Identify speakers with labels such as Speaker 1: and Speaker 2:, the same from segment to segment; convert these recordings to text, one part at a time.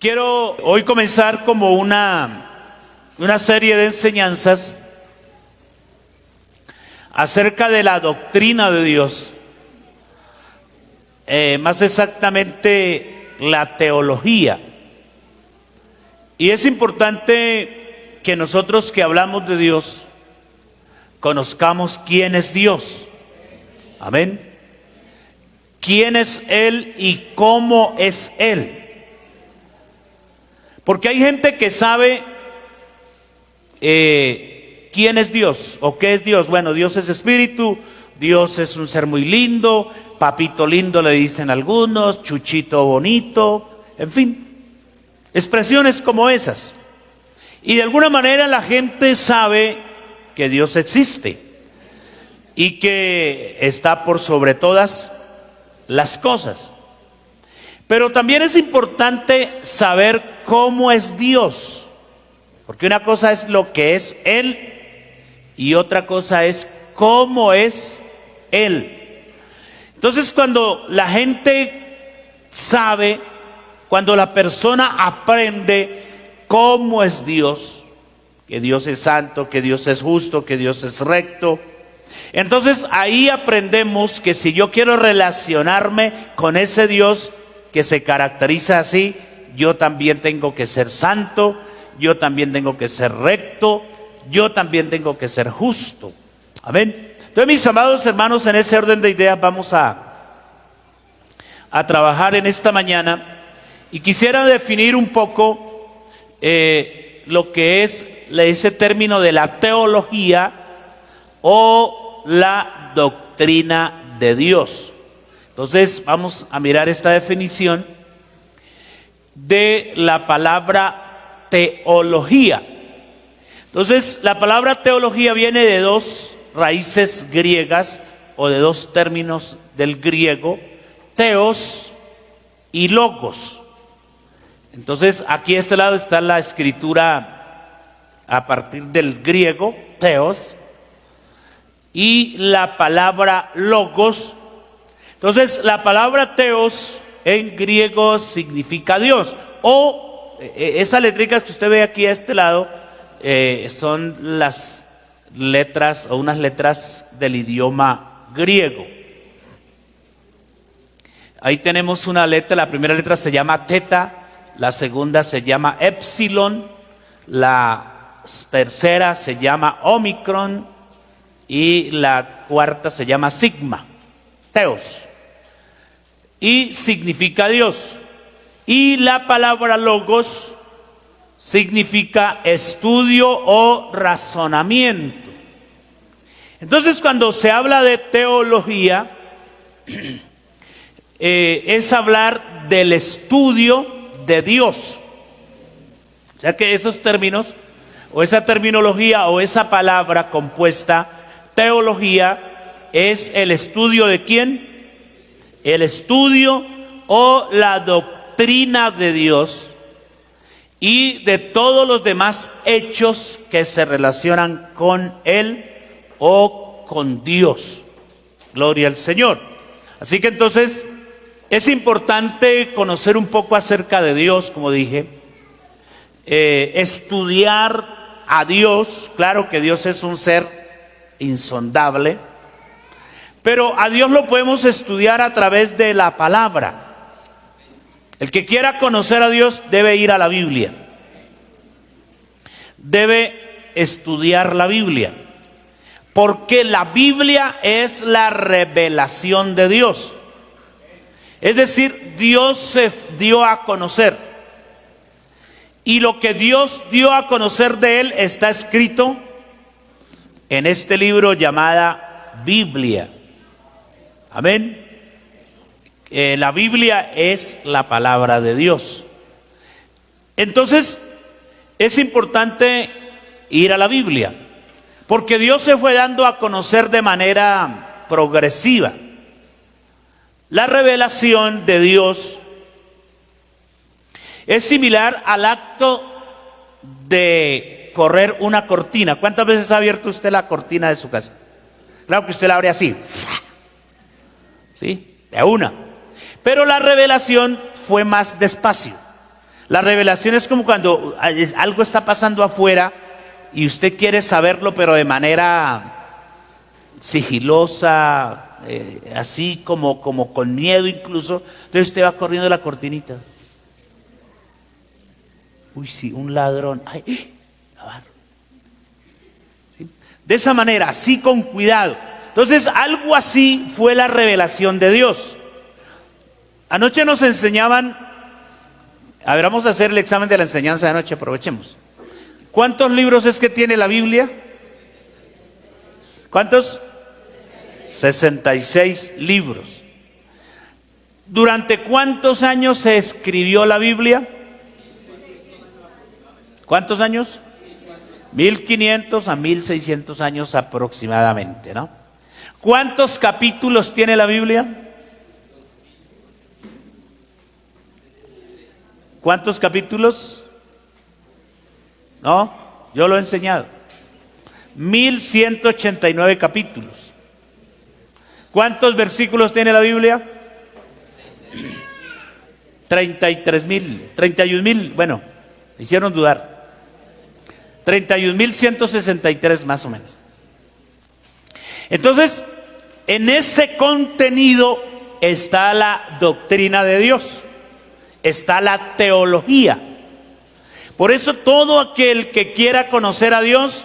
Speaker 1: Quiero hoy comenzar como una serie de enseñanzas acerca de la doctrina de Dios, más exactamente la teología. Y es importante que nosotros que hablamos de Dios conozcamos quién es Dios. Amén. ¿Quién es Él y cómo es Él? Porque hay gente que sabe quién es Dios o qué es Dios. Bueno, Dios es espíritu, Dios es un ser muy lindo, papito lindo le dicen algunos, chuchito bonito, en fin, expresiones como esas. Y de alguna manera la gente sabe que Dios existe y que está por sobre todas las cosas. Pero también es importante saber cómo es Dios, porque una cosa es lo que es Él y otra cosa es cómo es Él. Entonces, cuando la gente sabe, cuando la persona aprende cómo es Dios, que Dios es santo, que Dios es justo, que Dios es recto, entonces ahí aprendemos que si yo quiero relacionarme con ese Dios que se caracteriza así, yo también tengo que ser santo, yo también tengo que ser recto, yo también tengo que ser justo. Amén. Entonces, mis amados hermanos, en ese orden de ideas vamos a trabajar en esta mañana, y quisiera definir un poco lo que es ese término de la teología o la doctrina de Dios. Entonces vamos a mirar esta definición de la palabra teología. Entonces la palabra teología viene de dos raíces griegas o de dos términos del griego, teos y logos. Entonces aquí a este lado está la escritura a partir del griego, teos, y la palabra logos. Entonces, la palabra teos en griego significa Dios, o esas letricas que usted ve aquí a este lado son las letras o unas letras del idioma griego. Ahí tenemos una letra, la primera letra se llama teta, la segunda se llama epsilon, la tercera se llama omicron y la cuarta se llama sigma, teos. Y significa Dios. Y la palabra logos significa estudio o razonamiento. Entonces, cuando se habla de teología, es hablar del estudio de Dios. O sea que esos términos, o esa terminología, o esa palabra compuesta, teología, es el estudio de ¿quién? El estudio o la doctrina de Dios y de todos los demás hechos que se relacionan con Él o con Dios. Gloria al Señor. Así que entonces es importante conocer un poco acerca de Dios, como dije, estudiar a Dios. Claro que Dios es un ser insondable, pero a Dios lo podemos estudiar a través de la palabra. El que quiera conocer a Dios debe ir a la Biblia. Debe estudiar la Biblia. Porque la Biblia es la revelación de Dios. Es decir, Dios se dio a conocer. Y lo que Dios dio a conocer de Él está escrito en este libro llamada Biblia. Amén. La Biblia es la palabra de Dios. Entonces, es importante ir a la Biblia, porque Dios se fue dando a conocer de manera progresiva. La revelación de Dios es similar al acto de correr una cortina. ¿Cuántas veces ha abierto usted la cortina de su casa? Claro que usted la abre así. ¿Sí? De una. Pero la revelación fue más despacio. La revelación es como cuando algo está pasando afuera y usted quiere saberlo, pero de manera sigilosa, así como con miedo incluso. Entonces usted va corriendo la cortinita. Uy, sí, un ladrón. Ay, ¿sí? De esa manera, así con cuidado. Entonces, algo así fue la revelación de Dios. Anoche nos enseñaban, a ver, vamos a hacer el examen de la enseñanza de anoche, aprovechemos. ¿Cuántos libros es que tiene la Biblia? ¿Cuántos? 66 libros. ¿Durante cuántos años se escribió la Biblia? ¿Cuántos años? 1500 a 1600 años aproximadamente, ¿no? ¿Cuántos capítulos tiene la Biblia? ¿Cuántos capítulos? No, yo lo he enseñado. 1189 capítulos. ¿Cuántos versículos tiene la Biblia? 33,000, 31,000, bueno, me hicieron dudar. 31,163 más o menos. Entonces, en ese contenido está la doctrina de Dios, está la teología. Por eso todo aquel que quiera conocer a Dios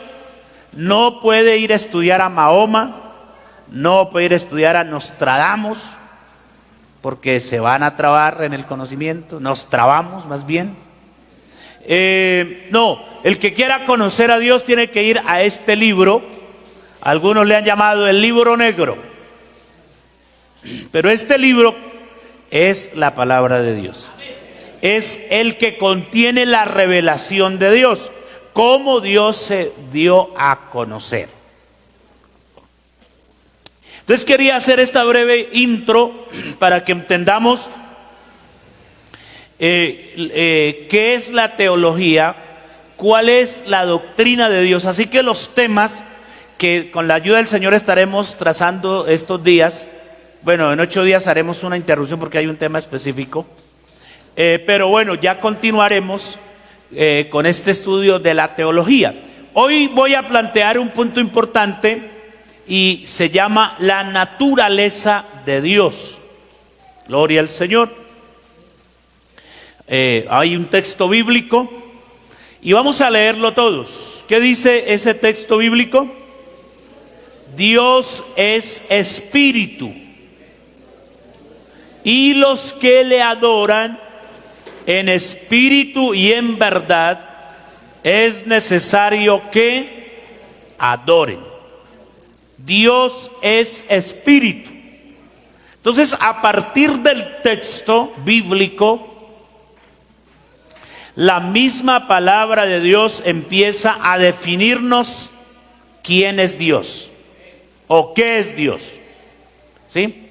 Speaker 1: no puede ir a estudiar a Mahoma, no puede ir a estudiar a Nostradamus, porque se van a trabar en el conocimiento, nos trabamos más bien. No, el que quiera conocer a Dios tiene que ir a este libro. Algunos le han llamado el libro negro, pero este libro es la palabra de Dios. Es el que contiene la revelación de Dios, cómo Dios se dio a conocer. Entonces quería hacer esta breve intro para que entendamos qué es la teología, cuál es la doctrina de Dios. Así que los temas que con la ayuda del Señor estaremos trazando estos días, bueno, en 8 días haremos una interrupción porque hay un tema específico, pero bueno, ya continuaremos con este estudio de la teología. Hoy voy a plantear un punto importante y se llama la naturaleza de Dios. Gloria al Señor. Hay un texto bíblico y vamos a leerlo todos. ¿Qué dice ese texto bíblico? Dios es espíritu y los que le adoran en espíritu y en verdad es necesario que adoren. Dios es espíritu. Entonces, a partir del texto bíblico, la misma palabra de Dios empieza a definirnos quién es Dios o qué es Dios. ¿Sí?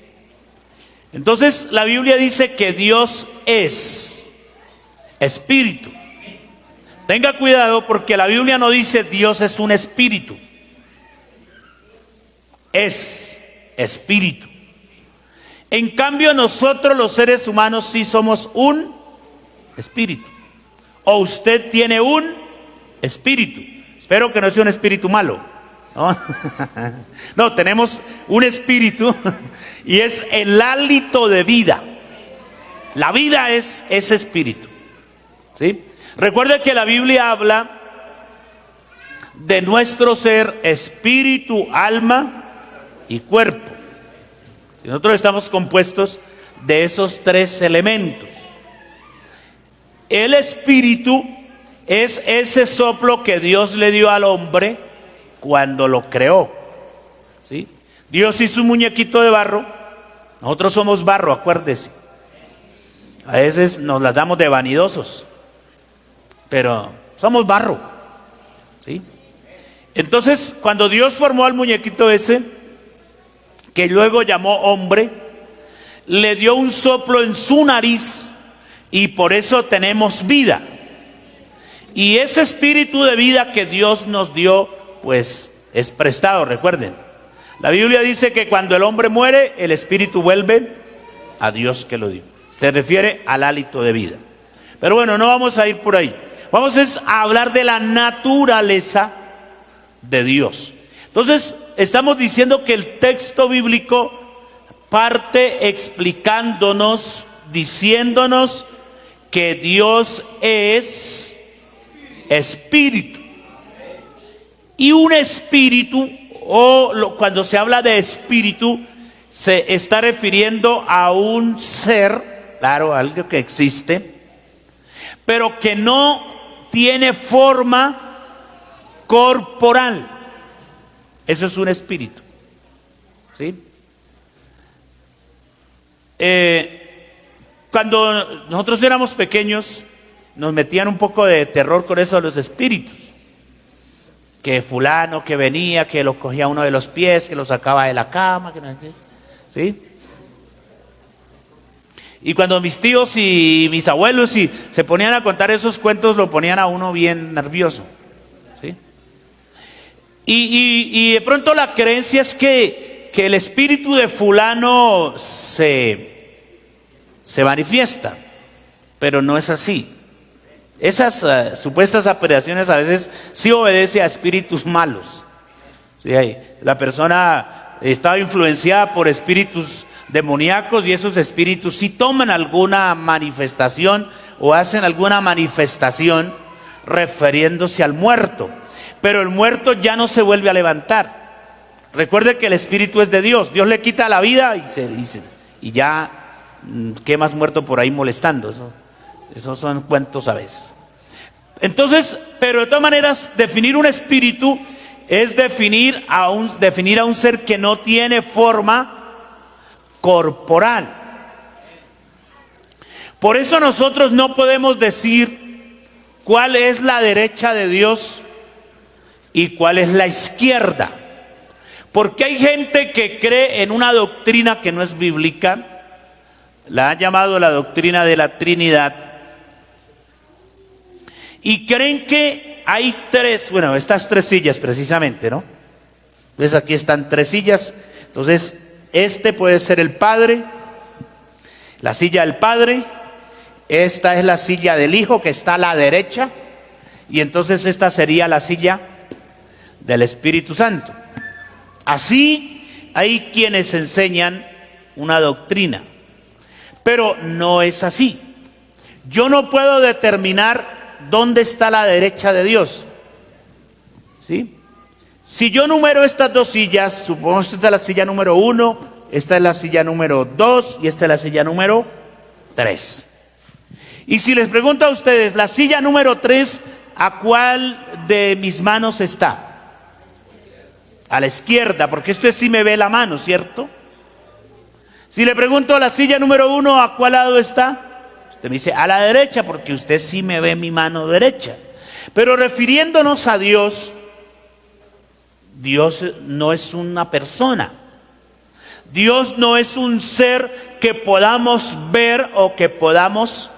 Speaker 1: Entonces, la Biblia dice que Dios es espíritu. Tenga cuidado porque la Biblia no dice Dios es un espíritu. Es espíritu. En cambio, nosotros los seres humanos sí somos un espíritu. O usted tiene un espíritu. Espero que no sea un espíritu malo, ¿no? No, tenemos un espíritu y es el hálito de vida. La vida es ese espíritu, ¿sí? Recuerde que la Biblia habla de nuestro ser, espíritu, alma y cuerpo. Si nosotros estamos compuestos de esos 3 elementos. El espíritu es ese soplo que Dios le dio al hombre cuando lo creó, ¿sí? Dios hizo un muñequito de barro. Nosotros somos barro, acuérdese. A veces nos las damos de vanidosos, pero somos barro, ¿sí? Entonces, cuando Dios formó al muñequito ese, que luego llamó hombre, le dio un soplo en su nariz y por eso tenemos vida. Y ese espíritu de vida que Dios nos dio, pues es prestado, recuerden. La Biblia dice que cuando el hombre muere, el espíritu vuelve a Dios que lo dio. Se refiere al hálito de vida. Pero bueno, no vamos a ir por ahí. Vamos a hablar de la naturaleza de Dios. Entonces, estamos diciendo que el texto bíblico parte explicándonos, diciéndonos que Dios es espíritu. Y un espíritu, cuando se habla de espíritu, se está refiriendo a un ser, claro, algo que existe, pero que no tiene forma corporal. Eso es un espíritu, ¿sí? Cuando nosotros éramos pequeños, nos metían un poco de terror con eso de los espíritus. Que fulano que venía, que lo cogía uno de los pies, que lo sacaba de la cama, que no sé qué, ¿sí? Y cuando mis tíos y mis abuelos se ponían a contar esos cuentos, lo ponían a uno bien nervioso, ¿sí? Y de pronto la creencia es que el espíritu de fulano se manifiesta, pero no es así. Esas supuestas apariciones a veces sí obedecen a espíritus malos, ¿sí? La persona estaba influenciada por espíritus demoníacos y esos espíritus sí toman alguna manifestación o hacen alguna manifestación refiriéndose al muerto, pero el muerto ya no se vuelve a levantar. Recuerde que el espíritu es de Dios. Dios le quita la vida y ya, ¿qué más muerto por ahí molestando? Esos son cuentos a veces. Entonces, pero de todas maneras, definir un espíritu es definir a un ser que no tiene forma corporal. Por eso nosotros no podemos decir cuál es la derecha de Dios y cuál es la izquierda. Porque hay gente que cree en una doctrina que no es bíblica, la han llamado la doctrina de la Trinidad, y creen que hay estas tres sillas precisamente, ¿no? Entonces aquí están tres sillas, entonces puede ser el Padre, la silla del Padre, esta es la silla del Hijo que está a la derecha, y entonces esta sería la silla del Espíritu Santo. Así hay quienes enseñan una doctrina, pero no es así. Yo no puedo determinar dónde está la derecha de Dios, ¿sí? Si yo numero estas dos sillas, supongamos que esta es la silla número 1, esta es la silla número 2 y esta es la silla número 3. Y si les pregunto a ustedes, la silla número 3, ¿a cuál de mis manos está? A la izquierda, porque usted sí me ve la mano, ¿cierto? Si le pregunto a la silla número 1, ¿a cuál lado está? Usted me dice, a la derecha, porque usted sí me ve mi mano derecha. Pero refiriéndonos a Dios, Dios no es una persona. Dios no es un ser que podamos ver o que podamos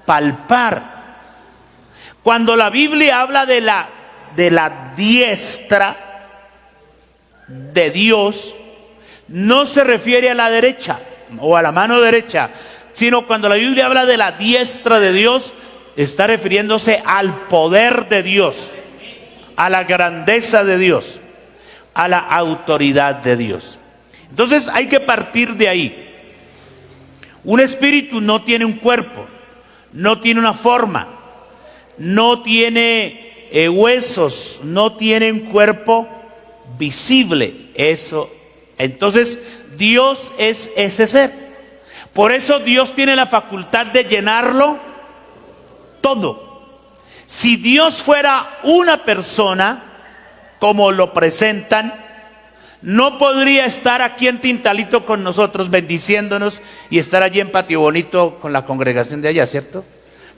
Speaker 1: palpar. Cuando la Biblia habla de la diestra de Dios, no se refiere a la derecha o a la mano derecha, sino cuando la Biblia habla de la diestra de Dios, está refiriéndose al poder de Dios, a la grandeza de Dios, a la autoridad de Dios. Entonces hay que partir de ahí. Un espíritu no tiene un cuerpo, no tiene una forma, no tiene huesos, no tiene un cuerpo visible. Eso. Entonces Dios es ese ser. Por eso Dios tiene la facultad de llenarlo todo. Si Dios fuera una persona, como lo presentan, no podría estar aquí en Tintalito con nosotros bendiciéndonos y estar allí en Patio Bonito con la congregación de allá, ¿cierto?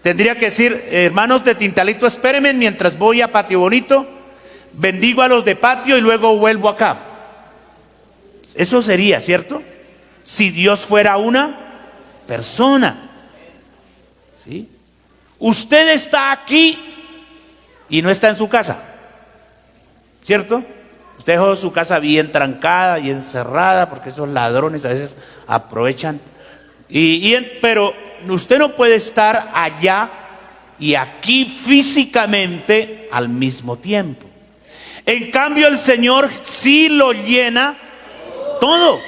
Speaker 1: Tendría que decir, hermanos de Tintalito, espérenme mientras voy a Patio Bonito, bendigo a los de Patio y luego vuelvo acá. Eso sería, ¿cierto? Si Dios fuera una persona, ¿sí? Usted está aquí y no está en su casa, ¿cierto? Usted dejó su casa bien trancada y encerrada porque esos ladrones a veces aprovechan. Pero usted no puede estar allá y aquí físicamente al mismo tiempo. En cambio, el Señor sí lo llena todo.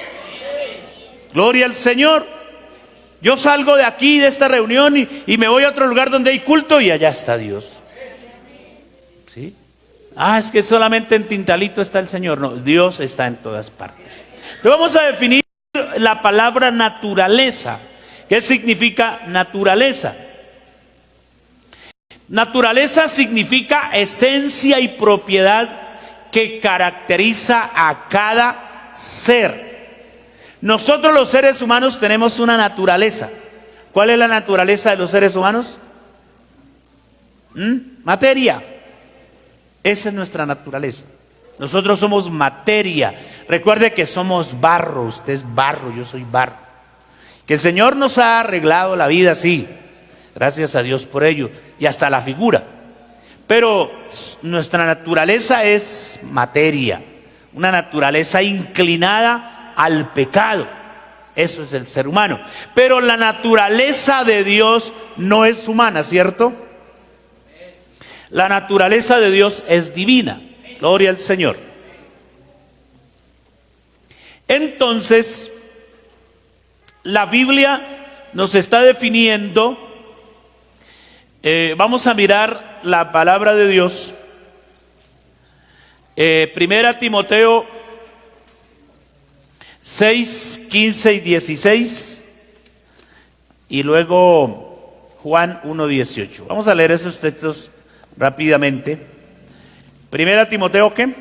Speaker 1: Gloria al Señor. Yo salgo de aquí, de esta reunión, y me voy a otro lugar donde hay culto y allá está Dios. ¿Sí? Es que solamente en Tintalito está el Señor. No, Dios está en todas partes. Entonces vamos a definir la palabra naturaleza. ¿Qué significa naturaleza? Naturaleza significa esencia y propiedad que caracteriza a cada ser. Nosotros los seres humanos tenemos una naturaleza. ¿Cuál es la naturaleza de los seres humanos? Materia. Esa es nuestra naturaleza. Nosotros somos materia. Recuerde que somos barro. Usted es barro, yo soy barro. Que el Señor nos ha arreglado la vida, sí. Gracias a Dios por ello. Y hasta la figura. Pero nuestra naturaleza es materia. Una naturaleza inclinada al pecado. Eso es el ser humano. Pero la naturaleza de Dios no es humana, ¿cierto? La naturaleza de Dios es divina. Gloria al Señor. Entonces, la Biblia nos está definiendo, vamos a mirar la palabra de Dios, Primera Timoteo 6, 15 y 16, y luego Juan 1, 18. Vamos a leer esos textos rápidamente. Primera Timoteo, ¿qué?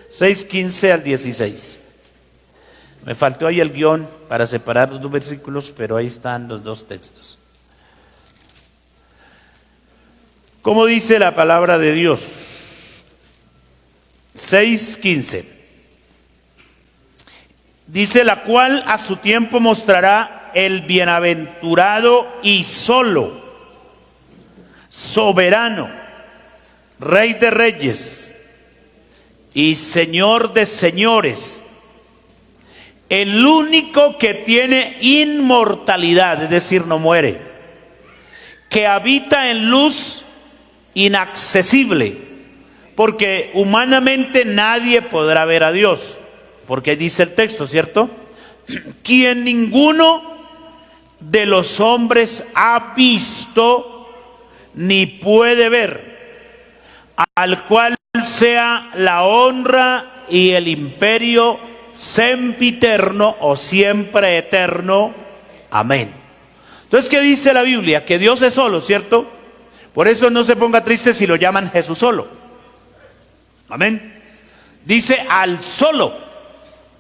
Speaker 1: 6, 15 al 16. Me faltó ahí el guión para separar los dos versículos, pero ahí están los dos textos. ¿Cómo dice la palabra de Dios? 6, 15. Dice: la cual a su tiempo mostrará el bienaventurado y solo, soberano, Rey de reyes y Señor de señores, el único que tiene inmortalidad, es decir, no muere, que habita en luz inaccesible, porque humanamente nadie podrá ver a Dios, porque dice el texto, ¿cierto? Quien ninguno de los hombres ha visto ni puede ver, al cual sea la honra y el imperio sempiterno o siempre eterno. Amén. Entonces, ¿qué dice la Biblia? Que Dios es solo, ¿cierto? Por eso no se ponga triste si lo llaman Jesús solo. Amén. Dice al solo,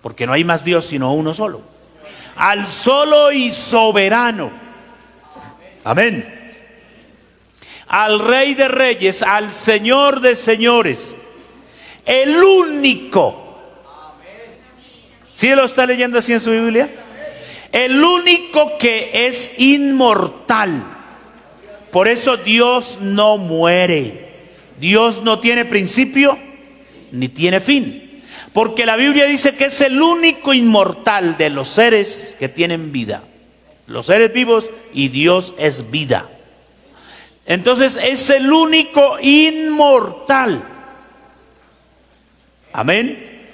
Speaker 1: porque no hay más Dios sino uno solo. Al solo y soberano. Amén. Al Rey de reyes, al Señor de señores, el único. ¿Sí lo está leyendo así en su Biblia? El único que es inmortal. Por eso Dios no muere. Dios no tiene principio ni tiene fin. Porque la Biblia dice que es el único inmortal de los seres que tienen vida. Los seres vivos, y Dios es vida. Entonces es el único inmortal. Amén.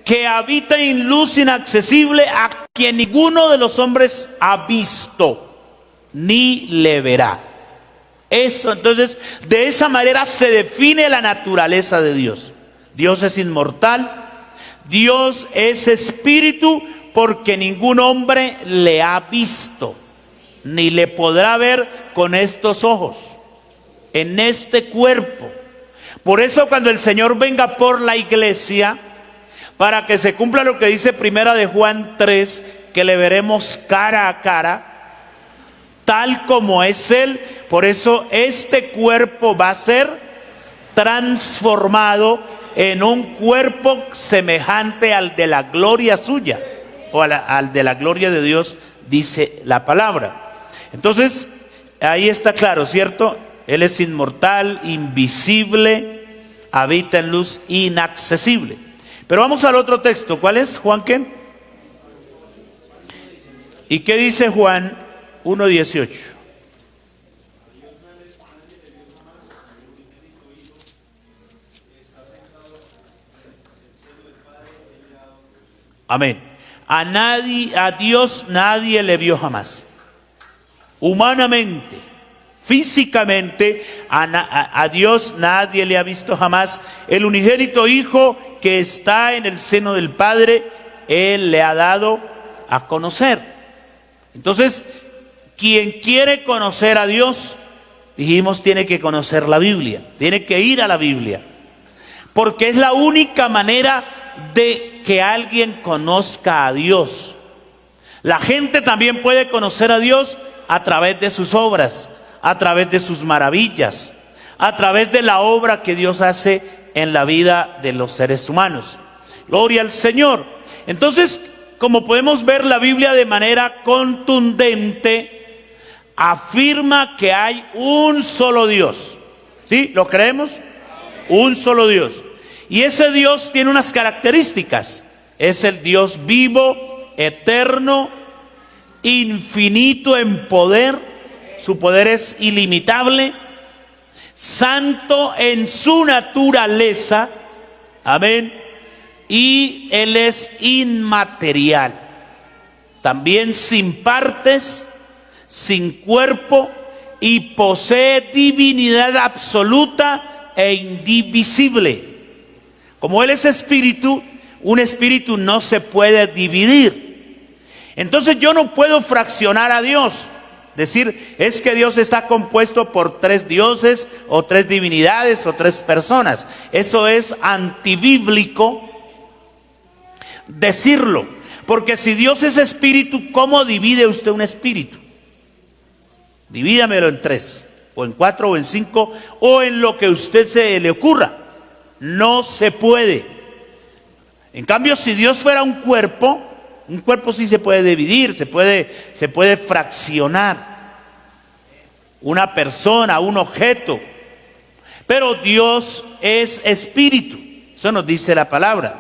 Speaker 1: Que habita en luz inaccesible, a quien ninguno de los hombres ha visto ni le verá. Eso, entonces, de esa manera se define la naturaleza de Dios. Dios es inmortal, Dios es espíritu, porque ningún hombre le ha visto ni le podrá ver con estos ojos, en este cuerpo. Por eso cuando el Señor venga por la iglesia, para que se cumpla lo que dice Primera de Juan 3, que le veremos cara a cara, tal como es Él. Por eso este cuerpo va a ser transformado en un cuerpo semejante al de la gloria suya, o al de la gloria de Dios, dice la palabra. Entonces, ahí está claro, ¿cierto? Él es inmortal, invisible, habita en luz inaccesible. Pero vamos al otro texto. ¿Cuál es? ¿Juan qué? ¿Y qué dice Juan 1:18. Amén. A Dios nadie le vio jamás. Humanamente, físicamente, a Dios nadie le ha visto jamás. El unigénito Hijo que está en el seno del Padre, Él le ha dado a conocer. Entonces, quien quiere conocer a Dios, dijimos, tiene que conocer la Biblia, tiene que ir a la Biblia, porque es la única manera de que alguien conozca a Dios. La gente también puede conocer a Dios a través de sus obras, a través de sus maravillas, a través de la obra que Dios hace en la vida de los seres humanos. Gloria al Señor. Entonces, como podemos ver, la Biblia de manera contundente afirma que hay un solo Dios. ¿Sí? ¿Lo creemos? Un solo Dios. Y ese Dios tiene unas características. Es el Dios vivo, eterno, infinito en poder. Su poder es ilimitable. Santo en su naturaleza. Amén. Y Él es inmaterial. También sin partes, sin cuerpo, y posee divinidad absoluta e indivisible. Como Él es espíritu, un espíritu no se puede dividir. Entonces yo no puedo fraccionar a Dios. Decir, es que Dios está compuesto por 3 dioses, o 3 divinidades, o 3 personas. Eso es antibíblico decirlo. Porque si Dios es espíritu, ¿cómo divide usted un espíritu? Divídamelo en 3, o en 4, o en 5, o en lo que a usted se le ocurra. No se puede. En cambio, si Dios fuera un cuerpo sí se puede dividir, se puede fraccionar. Una persona, un objeto. Pero Dios es espíritu. Eso nos dice la palabra.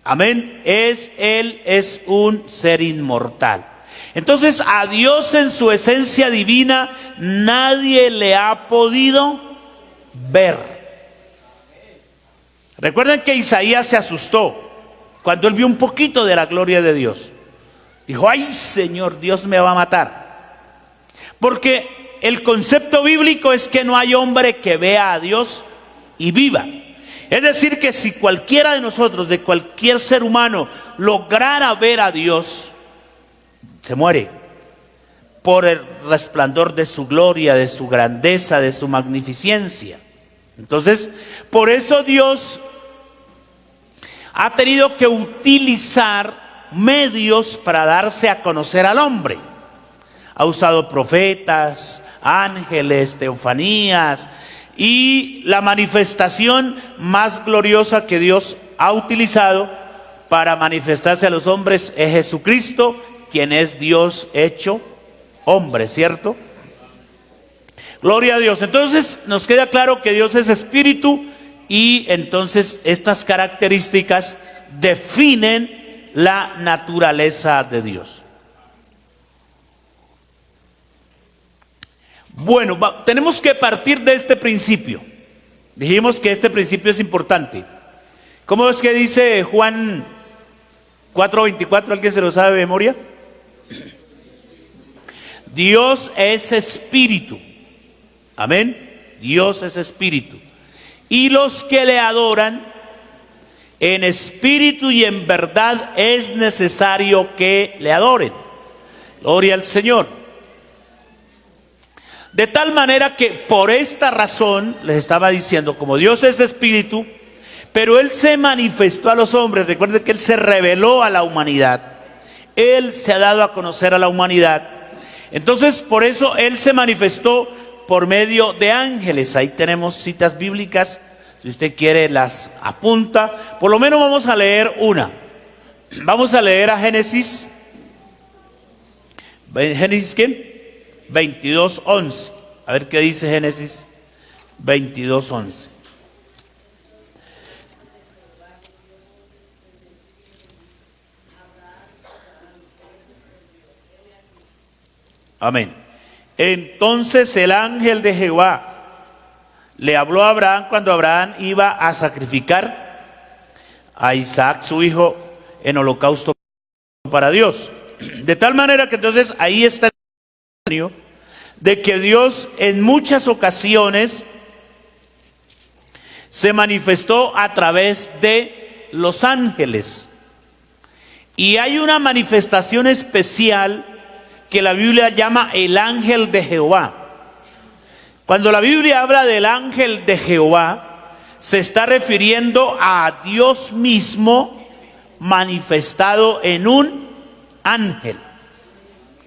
Speaker 1: Amén. Él es un ser inmortal. Entonces, a Dios en su esencia divina nadie le ha podido ver. Recuerden que Isaías se asustó cuando él vio un poquito de la gloria de Dios. Dijo, ay Señor, Dios me va a matar. Porque el concepto bíblico es que no hay hombre que vea a Dios y viva. Es decir, que si cualquiera de nosotros, de cualquier ser humano, lograra ver a Dios, se muere por el resplandor de su gloria, de su grandeza, de su magnificencia. Entonces, por eso Dios ha tenido que utilizar medios para darse a conocer al hombre. Ha usado profetas, ángeles, teofanías, y la manifestación más gloriosa que Dios ha utilizado para manifestarse a los hombres es Jesucristo, quien es Dios hecho hombre, ¿cierto? Gloria a Dios. Entonces nos queda claro que Dios es espíritu, y entonces estas características definen la naturaleza de Dios. Bueno, tenemos que partir de este principio. Dijimos que este principio es importante. ¿Cómo es que dice Juan 4:24? ¿Alguien se lo sabe de memoria? Dios es espíritu. Amén. Dios es espíritu. Y los que le adoran en espíritu y en verdad es necesario que le adoren. Gloria al Señor. De tal manera que por esta razón, les estaba diciendo, como Dios es espíritu, pero Él se manifestó a los hombres. Recuerden que Él se reveló a la humanidad. Él se ha dado a conocer a la humanidad. Entonces, por eso Él se manifestó por medio de ángeles. Ahí tenemos citas bíblicas, si usted quiere las apunta. Por lo menos vamos a leer una. Vamos a leer a Génesis. ¿Génesis qué? 22:11. A ver qué dice Génesis 22:11. Amén. Entonces el ángel de Jehová le habló a Abraham cuando Abraham iba a sacrificar a Isaac, su hijo, en holocausto para Dios. De tal manera que entonces ahí está el testimonio de que Dios en muchas ocasiones se manifestó a través de los ángeles. Y hay una manifestación especial que la Biblia llama el ángel de Jehová. Cuando la Biblia habla del ángel de Jehová, se está refiriendo a Dios mismo manifestado en un ángel.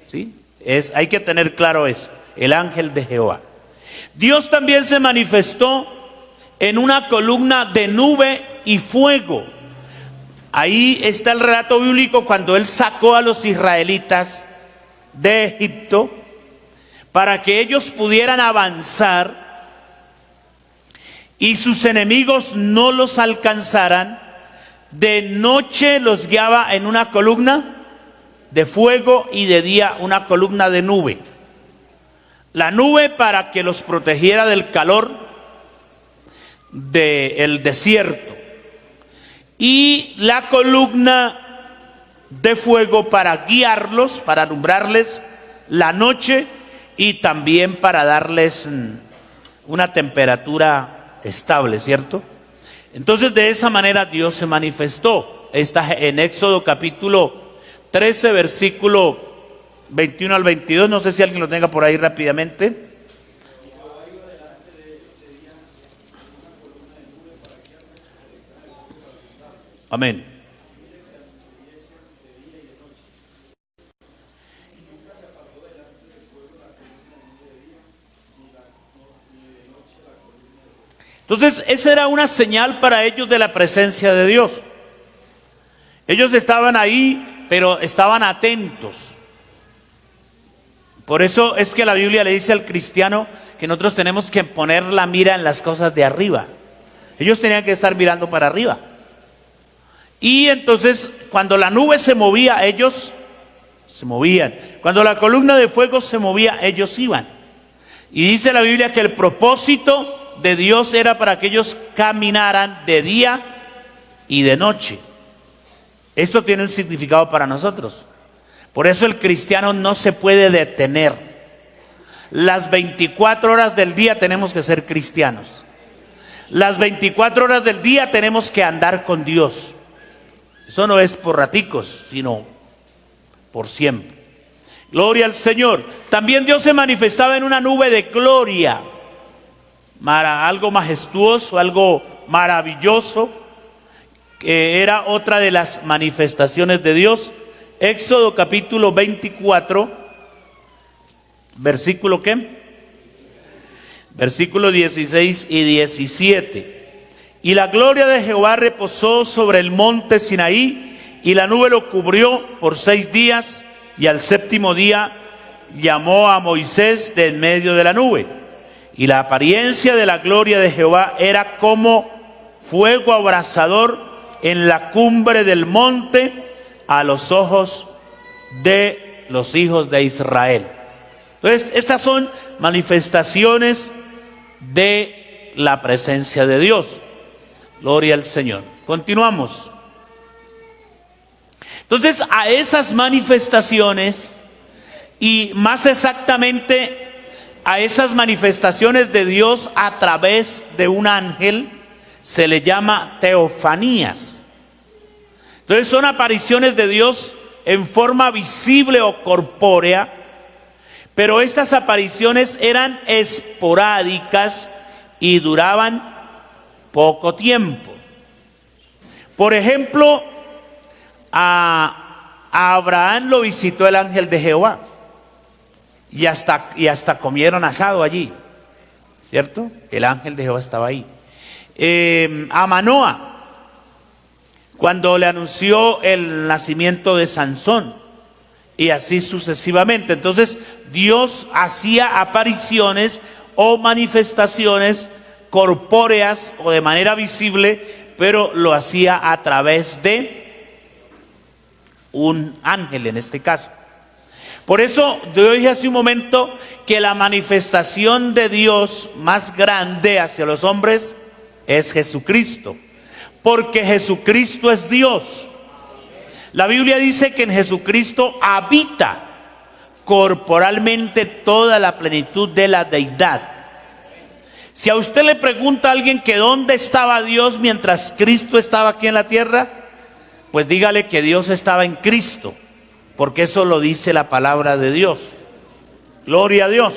Speaker 1: ¿Sí? Hay que tener claro eso, el ángel de Jehová. Dios también se manifestó en una columna de nube y fuego. Ahí está el relato bíblico cuando Él sacó a los israelitas de Egipto para que ellos pudieran avanzar y sus enemigos no los alcanzaran. De noche los guiaba en una columna de fuego y de día una columna de nube. La nube para que los protegiera del calor del desierto y la columna de fuego para guiarlos, para alumbrarles la noche y también para darles una temperatura estable, ¿cierto? Entonces de esa manera Dios se manifestó. Está en Éxodo capítulo 13, versículo 21 al 22, no sé si alguien lo tenga por ahí rápidamente. Amén. Entonces, esa era una señal para ellos de la presencia de Dios. Ellos estaban ahí, pero estaban atentos. Por eso es que la Biblia le dice al cristiano que nosotros tenemos que poner la mira en las cosas de arriba. Ellos tenían que estar mirando para arriba. Y entonces, cuando la nube se movía, ellos se movían. Cuando la columna de fuego se movía, ellos iban. Y dice la Biblia que el propósito de Dios era para que ellos caminaran de día y de noche. Esto tiene un significado para nosotros. Por eso el cristiano no se puede detener. Las 24 horas del día tenemos que ser cristianos. Las 24 horas del día tenemos que andar con Dios. Eso no es por raticos, sino por siempre. Gloria al Señor. También Dios se manifestaba en una nube de gloria. Algo majestuoso, algo maravilloso, que era otra de las manifestaciones de Dios. Éxodo capítulo 24, versículo ¿qué? Versículo 16 y 17. Y la gloria de Jehová reposó sobre el monte Sinaí, y la nube lo cubrió por 6 días, y al 7º día llamó a Moisés de en medio de la nube. Y la apariencia de la gloria de Jehová era como fuego abrasador en la cumbre del monte a los ojos de los hijos de Israel. Entonces, estas son manifestaciones de la presencia de Dios. Gloria al Señor. Continuamos. Entonces, a esas manifestaciones, y más exactamente a esas manifestaciones de Dios a través de un ángel, se le llama teofanías. Entonces son apariciones de Dios en forma visible o corpórea, pero estas apariciones eran esporádicas y duraban poco tiempo. Por ejemplo, a Abraham lo visitó el ángel de Jehová. Y hasta comieron asado allí, ¿cierto? El ángel de Jehová estaba ahí. A Manoa, cuando le anunció el nacimiento de Sansón, y así sucesivamente. Entonces, Dios hacía apariciones o manifestaciones corpóreas o de manera visible, pero lo hacía a través de un ángel en este caso. Por eso yo dije hace un momento que la manifestación de Dios más grande hacia los hombres es Jesucristo, porque Jesucristo es Dios. La Biblia dice que en Jesucristo habita corporalmente toda la plenitud de la deidad. Si a usted le pregunta a alguien que dónde estaba Dios mientras Cristo estaba aquí en la tierra, pues dígale que Dios estaba en Cristo, porque eso lo dice la palabra de Dios. Gloria a Dios.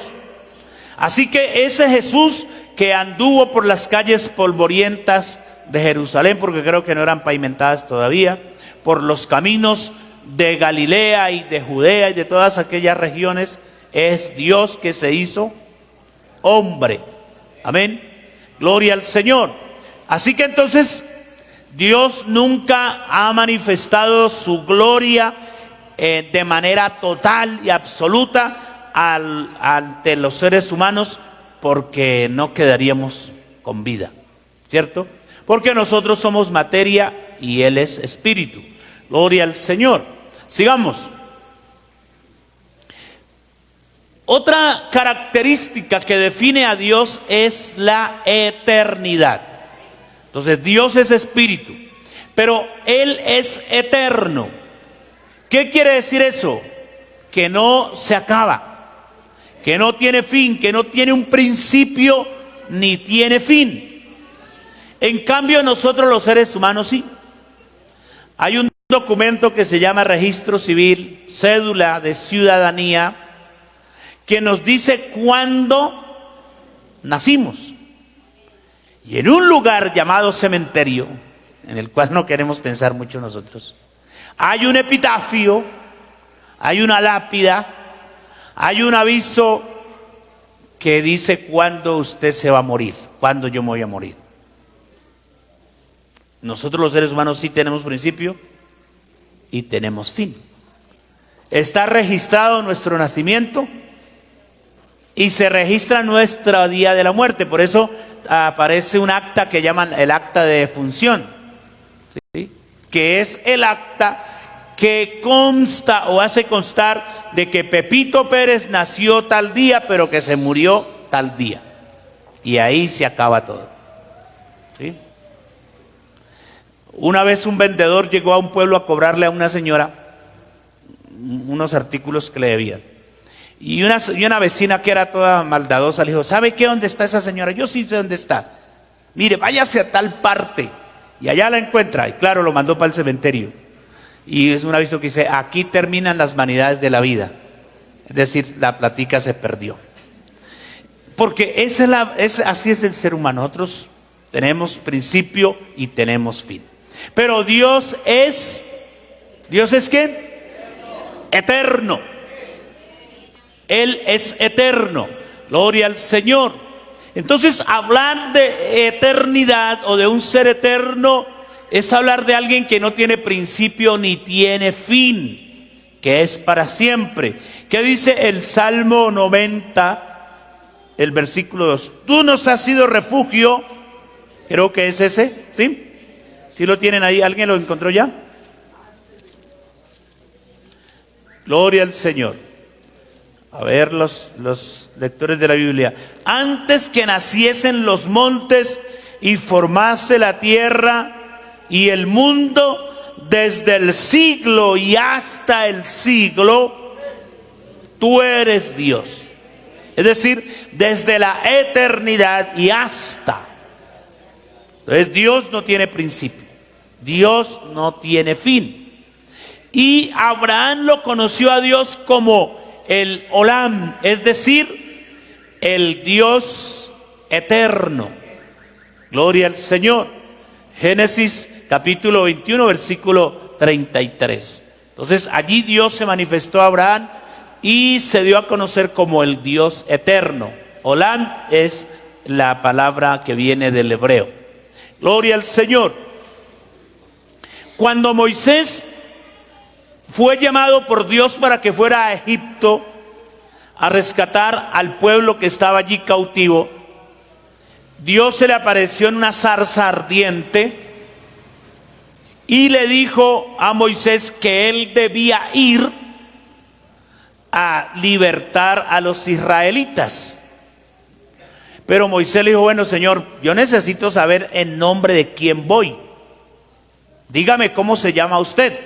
Speaker 1: Así que ese Jesús que anduvo por las calles polvorientas de Jerusalén, porque creo que no eran pavimentadas todavía, por los caminos de Galilea y de Judea y de todas aquellas regiones, es Dios que se hizo hombre. Amén. Gloria al Señor. Así que entonces Dios nunca ha manifestado su gloria de manera total y absoluta ante los seres humanos, porque no quedaríamos con vida, ¿cierto? Porque nosotros somos materia y Él es espíritu. Gloria al Señor. Sigamos. Otra característica que define a Dios es la eternidad. Entonces Dios es espíritu, pero Él es eterno. ¿Qué quiere decir eso? Que no se acaba, que no tiene fin, que no tiene un principio ni tiene fin. En cambio nosotros los seres humanos sí. Hay un documento que se llama Registro Civil, Cédula de Ciudadanía, que nos dice cuándo nacimos. Y en un lugar llamado cementerio, en el cual no queremos pensar mucho nosotros, hay un epitafio, hay una lápida, hay un aviso que dice cuándo usted se va a morir, cuándo yo me voy a morir. Nosotros los seres humanos sí tenemos principio y tenemos fin. Está registrado nuestro nacimiento y se registra nuestro día de la muerte. Por eso aparece un acta que llaman el acta de defunción, ¿sí? Que es el acta que consta o hace constar de que Pepito Pérez nació tal día, pero que se murió tal día. Y ahí se acaba todo, ¿sí? Una vez un vendedor llegó a un pueblo a cobrarle a una señora unos artículos que le debían. Y una vecina que era toda maldadosa le dijo: ¿sabe qué? ¿Dónde está esa señora? Yo sí sé dónde está. Mire, váyase a tal parte y allá la encuentra. Y claro, lo mandó para el cementerio. Y es un aviso que dice: aquí terminan las vanidades de la vida. Es decir, la plática se perdió. Porque así es el ser humano. Nosotros tenemos principio y tenemos fin. Pero ¿Dios es qué? Eterno. Él es eterno. Gloria al Señor. Entonces, hablar de eternidad o de un ser eterno es hablar de alguien que no tiene principio ni tiene fin, que es para siempre. ¿Qué dice el Salmo 90, el versículo 2? Tú nos has sido refugio. Creo que es ese, ¿sí? ¿Sí lo tienen ahí? ¿Alguien lo encontró ya? Gloria al Señor. A ver, los lectores de la Biblia. Antes que naciesen los montes y formase la tierra y el mundo, desde el siglo y hasta el siglo, tú eres Dios. Es decir, desde la eternidad y hasta. Entonces Dios no tiene principio. Dios no tiene fin. Y Abraham lo conoció a Dios como el Olam, es decir, el Dios eterno. Gloria al Señor. Génesis capítulo 21, versículo 33. Entonces allí Dios se manifestó a Abraham y se dio a conocer como el Dios eterno. Olam es la palabra que viene del hebreo. Gloria al Señor. Cuando Moisés fue llamado por Dios para que fuera a Egipto a rescatar al pueblo que estaba allí cautivo, Dios se le apareció en una zarza ardiente y le dijo a Moisés que él debía ir a libertar a los israelitas. Pero Moisés le dijo, bueno, Señor, yo necesito saber en nombre de quién voy. Dígame cómo se llama usted.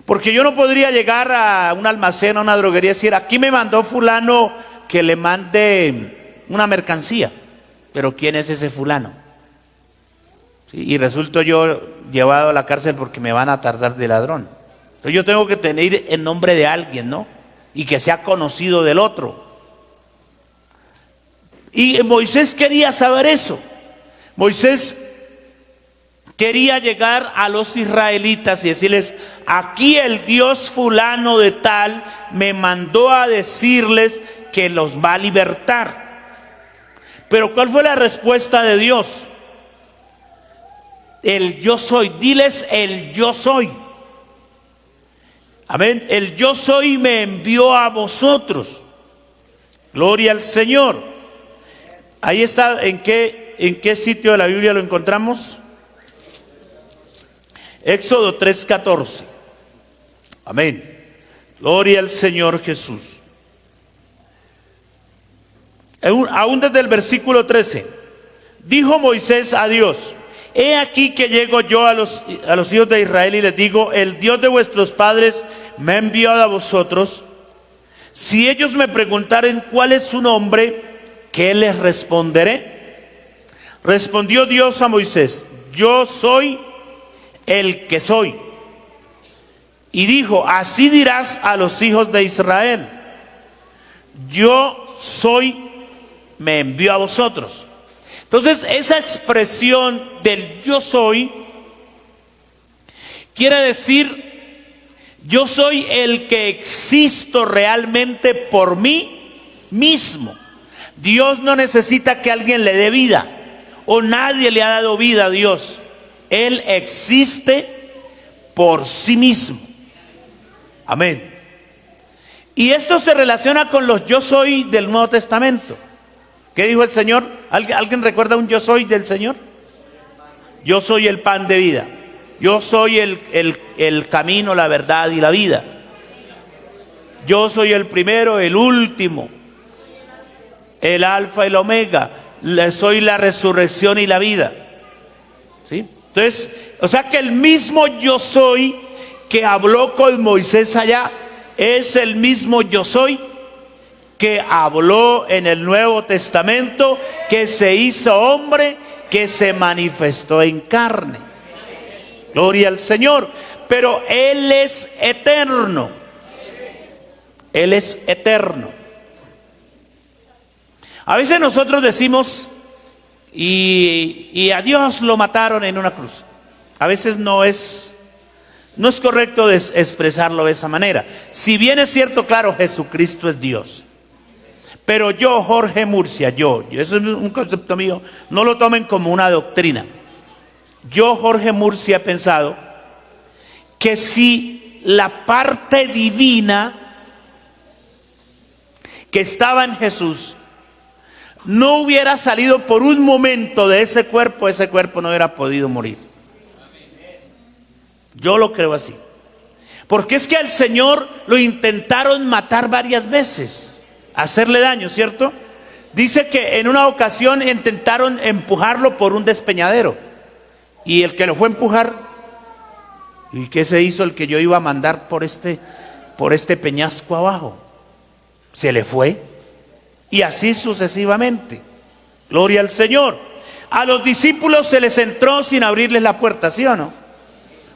Speaker 1: Porque yo no podría llegar a un almacén, a una droguería y decir, aquí me mandó fulano que le mande una mercancía. Pero ¿quién es ese fulano? ¿Sí? Y resulto yo llevado a la cárcel porque me van a tardar de ladrón. Entonces yo tengo que tener el nombre de alguien, ¿no? Y que sea conocido del otro. Y Moisés quería saber eso. Moisés quería llegar a los israelitas y decirles, aquí el Dios fulano de tal me mandó a decirles que los va a libertar. Pero ¿cuál fue la respuesta de Dios? El yo soy. Diles el yo soy. Amén. El yo soy me envió a vosotros. Gloria al Señor. Ahí está. ¿En qué sitio de la Biblia lo encontramos? Éxodo 3:14. Amén. Gloria al Señor Jesús. Aún desde el versículo 13. Dijo Moisés a Dios, he aquí que llego yo a los hijos de Israel y les digo, el Dios de vuestros padres me ha enviado a vosotros. Si ellos me preguntaren cuál es su nombre, ¿qué les responderé? Respondió Dios a Moisés, yo soy el que soy. Y dijo, así dirás a los hijos de Israel, yo soy, me envió a vosotros. Entonces esa expresión del yo soy quiere decir, yo soy el que existo realmente por mí mismo. Dios no necesita que alguien le dé vida, o nadie le ha dado vida a Dios. Él existe por sí mismo. Amén. Y esto se relaciona con los yo soy del Nuevo Testamento. ¿Qué dijo el Señor? ¿Alguien recuerda un yo soy del Señor? Yo soy el pan de vida. Yo soy el camino, la verdad y la vida. Yo soy el primero, el último, el alfa y el omega. Soy la resurrección y la vida. ¿Sí? Entonces, o sea que el mismo yo soy que habló con Moisés allá, es el mismo yo soy que habló en el Nuevo Testamento, que se hizo hombre, que se manifestó en carne. Gloria al Señor. Pero Él es eterno. Él es eterno. A veces nosotros decimos, y a Dios lo mataron en una cruz. A veces no es correcto expresarlo de esa manera. Si bien es cierto, claro, Jesucristo es Dios. Pero yo, Jorge Murcia, yo, eso es un concepto mío, no lo tomen como una doctrina. Yo, Jorge Murcia, he pensado que si la parte divina que estaba en Jesús no hubiera salido por un momento de ese cuerpo no hubiera podido morir. Yo lo creo así. Porque es que al Señor lo intentaron matar varias veces, hacerle daño, ¿cierto? Dice que en una ocasión intentaron empujarlo por un despeñadero. Y el que lo fue a empujar, ¿y qué se hizo el que yo iba a mandar por este peñasco abajo? Se le fue. Y así sucesivamente. Gloria al Señor. A los discípulos se les entró sin abrirles la puerta, ¿sí o no?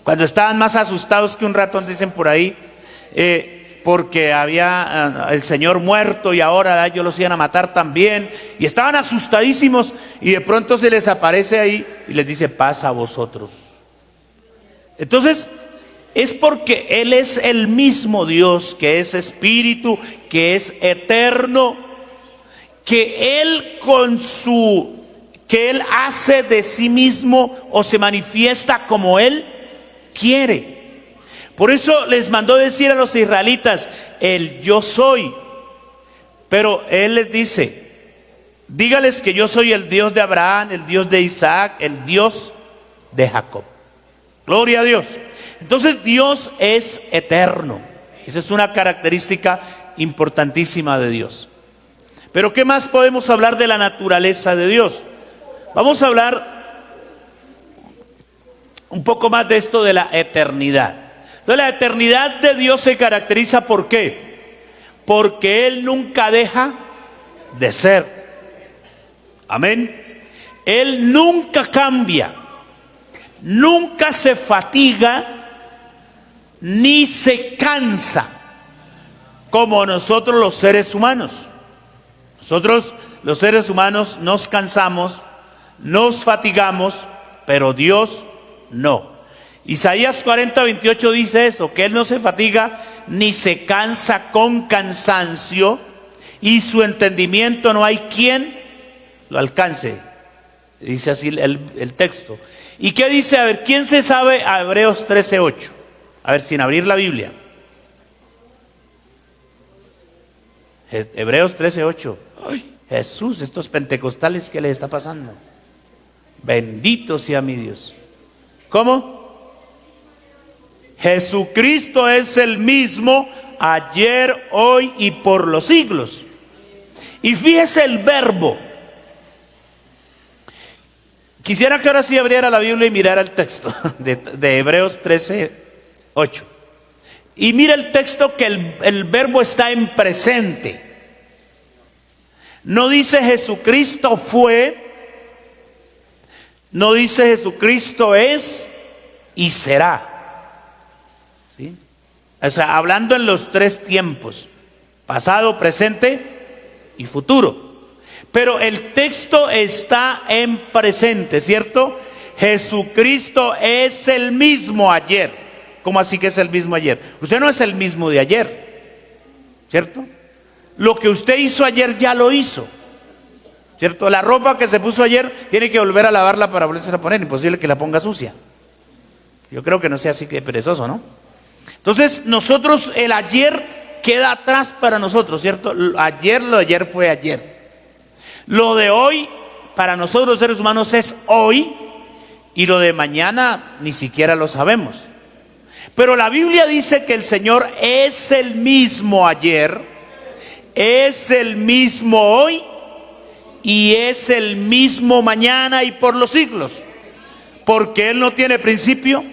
Speaker 1: Cuando estaban más asustados que un ratón, dicen por ahí, porque había el Señor muerto y ahora ellos los iban a matar también. Y estaban asustadísimos y de pronto se les aparece ahí y les dice, paz a vosotros. Entonces, es porque Él es el mismo Dios, que es espíritu, que es eterno, que Él hace de sí mismo o se manifiesta como Él quiere. Por eso les mandó decir a los israelitas, el yo soy. Pero Él les dice, dígales que yo soy el Dios de Abraham, el Dios de Isaac, el Dios de Jacob. Gloria a Dios. Entonces Dios es eterno. Esa es una característica importantísima de Dios. Pero ¿qué más podemos hablar de la naturaleza de Dios? Vamos a hablar un poco más de esto de la eternidad. Entonces, la eternidad de Dios se caracteriza ¿por qué? Porque Él nunca deja de ser. Amén. Él nunca cambia, nunca se fatiga, ni se cansa, como nosotros los seres humanos. Nosotros los seres humanos nos cansamos, nos fatigamos, pero Dios no. Isaías 40:28 dice eso, que Él no se fatiga ni se cansa con cansancio, y su entendimiento no hay quien lo alcance. Dice así el texto. ¿Y qué dice? A ver, ¿quién se sabe a Hebreos 13:8? A ver, sin abrir la Biblia. Hebreos 13:8. Ay, Jesús, estos pentecostales, ¿qué les está pasando? Bendito sea mi Dios. ¿Cómo? Jesucristo es el mismo ayer, hoy y por los siglos. Y fíjese el verbo. Quisiera que ahora sí abriera la Biblia y mirara el texto de Hebreos 13:8. Y mira el texto que el verbo está en presente. No dice Jesucristo fue, no dice Jesucristo es y será. ¿Sí? O sea, hablando en los tres tiempos, pasado, presente y futuro. Pero el texto está en presente, ¿cierto? Jesucristo es el mismo ayer. ¿Cómo así que es el mismo ayer? Usted no es el mismo de ayer, ¿cierto? Lo que usted hizo ayer ya lo hizo, ¿cierto? La ropa que se puso ayer tiene que volver a lavarla para volverse a poner. Imposible que la ponga sucia. Yo creo que no sea así que perezoso, ¿no? Entonces nosotros, el ayer queda atrás para nosotros, ¿cierto? Lo de ayer fue ayer. Lo de hoy, para nosotros los seres humanos, es hoy, y lo de mañana ni siquiera lo sabemos. Pero la Biblia dice que el Señor es el mismo ayer, es el mismo hoy, y es el mismo mañana y por los siglos. Porque Él no tiene principio,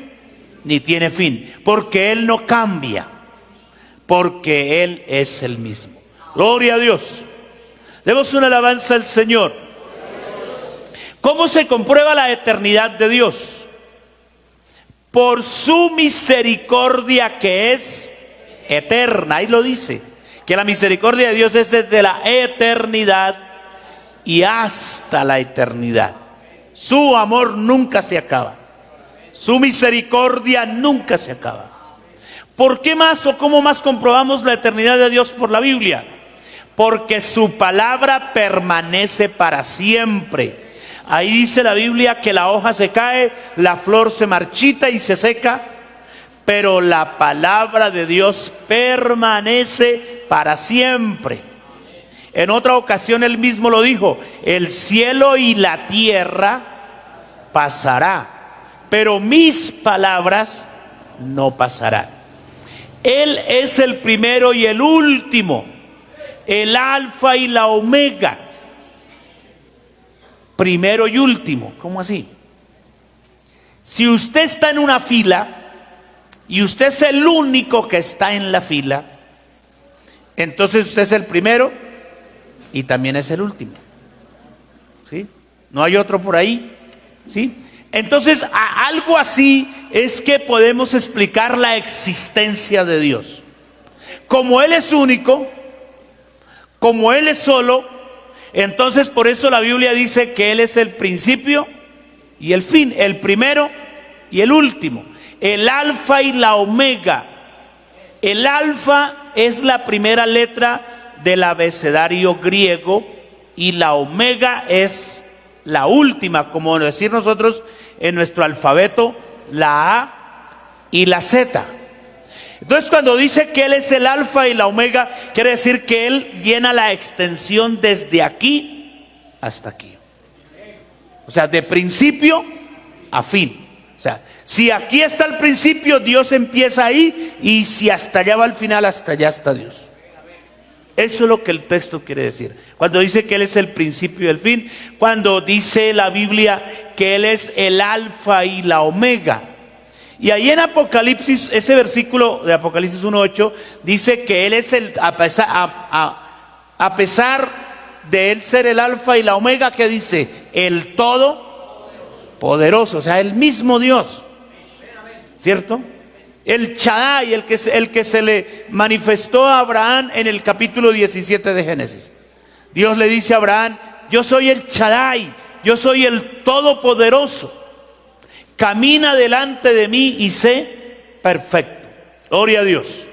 Speaker 1: ni tiene fin. Porque Él no cambia, porque Él es el mismo. Gloria a Dios. Demos una alabanza al Señor. ¿Cómo se comprueba la eternidad de Dios? Por su misericordia que es eterna. Ahí lo dice, que la misericordia de Dios es desde la eternidad y hasta la eternidad. Su amor nunca se acaba. Su misericordia nunca se acaba. ¿Por qué más o cómo más comprobamos la eternidad de Dios por la Biblia? Porque su palabra permanece para siempre. Ahí dice la Biblia que la hoja se cae, la flor se marchita y se seca, pero la palabra de Dios permanece para siempre. En otra ocasión él mismo lo dijo: el cielo y la tierra pasará, pero mis palabras no pasarán. Él es el primero y el último, el alfa y la omega. Primero y último. ¿Cómo así? Si usted está en una fila y usted es el único que está en la fila, entonces usted es el primero y también es el último. ¿Sí? No hay otro por ahí. ¿Sí? Entonces, algo así es que podemos explicar la existencia de Dios. Como Él es único, como Él es solo, entonces por eso la Biblia dice que Él es el principio y el fin, el primero y el último, el alfa y la omega. El alfa es la primera letra del abecedario griego y la omega es la última, como decir nosotros en nuestro alfabeto, la A y la Z. Entonces cuando dice que Él es el alfa y la omega, quiere decir que Él llena la extensión desde aquí hasta aquí. O sea, de principio a fin. sea, si aquí está el principio, Dios empieza ahí, y si hasta allá va el final, hasta allá está Dios. Eso es lo que el texto quiere decir. Cuando dice que Él es el principio y el fin, cuando dice la Biblia que Él es el alfa y la omega. Y ahí en Apocalipsis, ese versículo de Apocalipsis 1:8, dice que Él es a pesar de Él ser el alfa y la omega, ¿qué dice? El todopoderoso, o sea, el mismo Dios, ¿cierto? El Shaddai, el que se le manifestó a Abraham en el capítulo 17 de Génesis. Dios le dice a Abraham: yo soy el Shaddai, yo soy el todopoderoso. Camina delante de mí y sé perfecto. Gloria a Dios.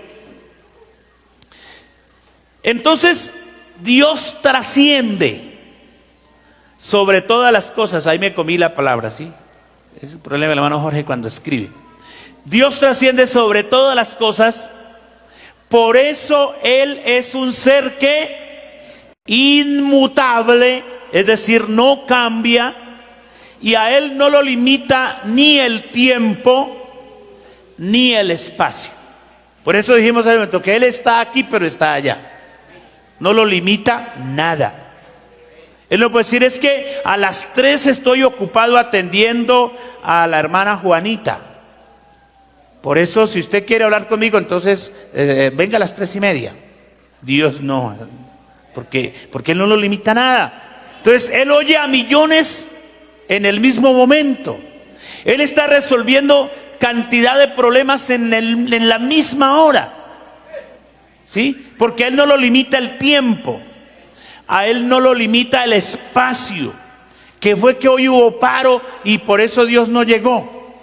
Speaker 1: Entonces, Dios trasciende sobre todas las cosas. Ahí me comí la palabra, ¿sí? Ese es el problema del hermano Jorge cuando escribe. Dios trasciende sobre todas las cosas. Por eso Él es un ser que inmutable, es decir, no cambia, y a Él no lo limita ni el tiempo ni el espacio. Por eso dijimos hace un momento que Él está aquí, pero está allá. No lo limita nada. Él no puede decir: es que a las 3 estoy ocupado atendiendo a la hermana Juanita. Por eso, si usted quiere hablar conmigo, entonces venga a las 3:30. Dios no, porque Él no lo limita nada. Entonces Él oye a millones en el mismo momento. Él está resolviendo cantidad de problemas en la misma hora, ¿sí? Porque Él no lo limita el tiempo, a Él no lo limita el espacio, que fue que hoy hubo paro y por eso Dios no llegó,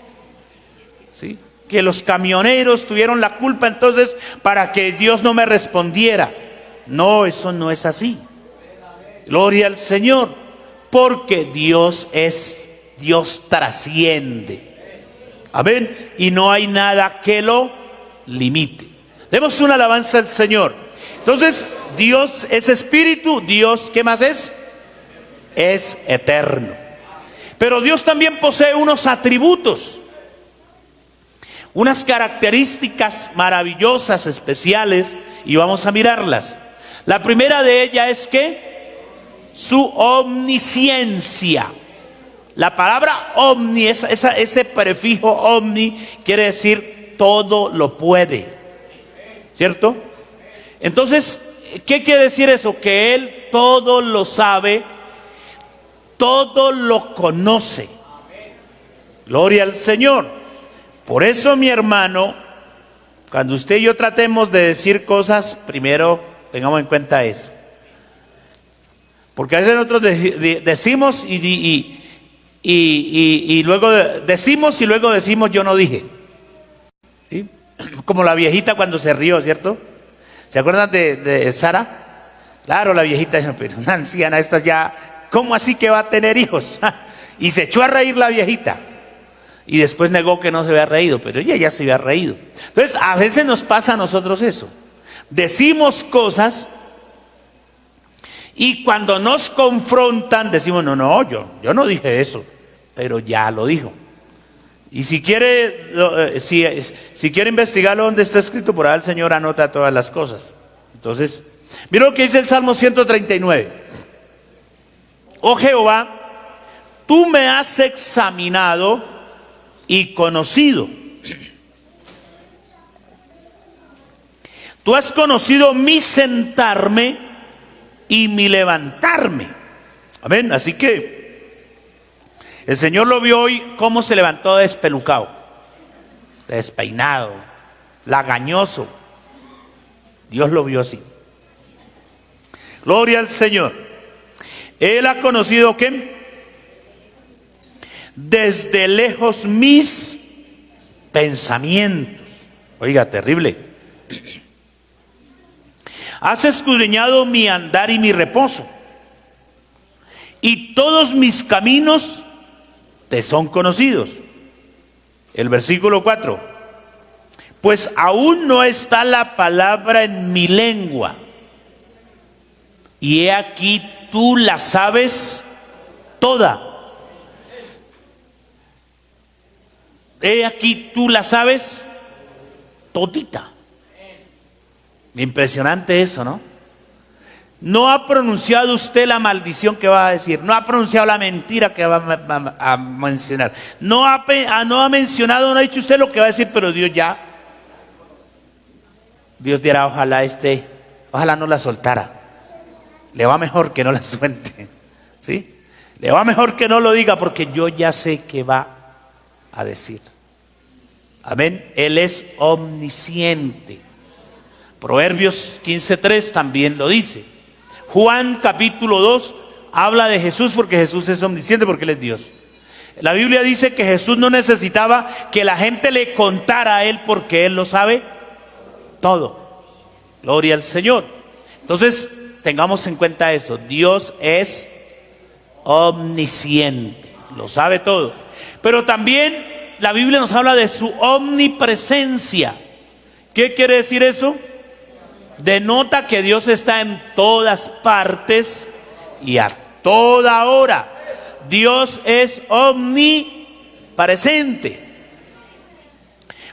Speaker 1: ¿sí? Que los camioneros tuvieron la culpa entonces para que Dios no me respondiera. No, eso no es así. Gloria al Señor, porque Dios trasciende. Amén. Y no hay nada que lo limite. Demos una alabanza al Señor. Entonces, Dios es espíritu. Dios, ¿qué más es? Es eterno. Pero Dios también posee unos atributos, unas características maravillosas, especiales, y vamos a mirarlas. La primera de ellas es que su omnisciencia. La palabra omni, ese prefijo omni, quiere decir todo lo puede, ¿cierto? Entonces, ¿qué quiere decir eso? Que Él todo lo sabe, todo lo conoce. Gloria al Señor. Por eso, mi hermano, cuando usted y yo tratemos de decir cosas, primero tengamos en cuenta eso. Porque a veces nosotros decimos y luego decimos y luego decimos yo no dije, ¿sí? Como la viejita cuando se rió, ¿cierto? ¿Se acuerdan de Sara? Claro, la viejita dijo: pero una anciana, esta ya, ¿cómo así que va a tener hijos? Y se echó a reír la viejita. Y después negó que no se había reído, pero ella ya se había reído. Entonces, a veces nos pasa a nosotros eso. Decimos cosas y cuando nos confrontan decimos: no, yo no dije eso, pero ya lo dijo. Y si quiere, si quiere investigarlo donde está escrito, por ahí el Señor anota todas las cosas. Entonces, mira lo que dice el Salmo 139. Oh Jehová, tú me has examinado y conocido. Tú has conocido mi sentarme y mi levantarme. Amén. Así que el Señor lo vio hoy cómo se levantó despelucado, despeinado, lagañoso. Dios lo vio así. Gloria al Señor. Él ha conocido ¿qué? Desde lejos mis pensamientos. Oiga, terrible. Has escudriñado mi andar y mi reposo, y todos mis caminos te son conocidos. El versículo 4. Pues aún no está la palabra en mi lengua, y he aquí tú la sabes toda. He aquí tú la sabes todita. Impresionante eso, ¿no? No ha pronunciado usted la maldición que va a decir, no ha pronunciado la mentira que va a mencionar, no ha mencionado, no ha dicho usted lo que va a decir, pero Dios ya. Dios dirá, ojalá no la soltara. Le va mejor que no la suelte, ¿sí? Le va mejor que no lo diga porque yo ya sé qué va a decir. Amén. Él es omnisciente. Proverbios 15:3 también lo dice. Juan capítulo 2 habla de Jesús porque Jesús es omnisciente, porque Él es Dios. La Biblia dice que Jesús no necesitaba que la gente le contara a Él porque Él lo sabe todo. Gloria al Señor. Entonces, tengamos en cuenta eso. Dios es omnisciente, lo sabe todo. Pero también la Biblia nos habla de su omnipresencia. ¿Qué quiere decir eso? Denota que Dios está en todas partes y a toda hora. Dios es omnipresente.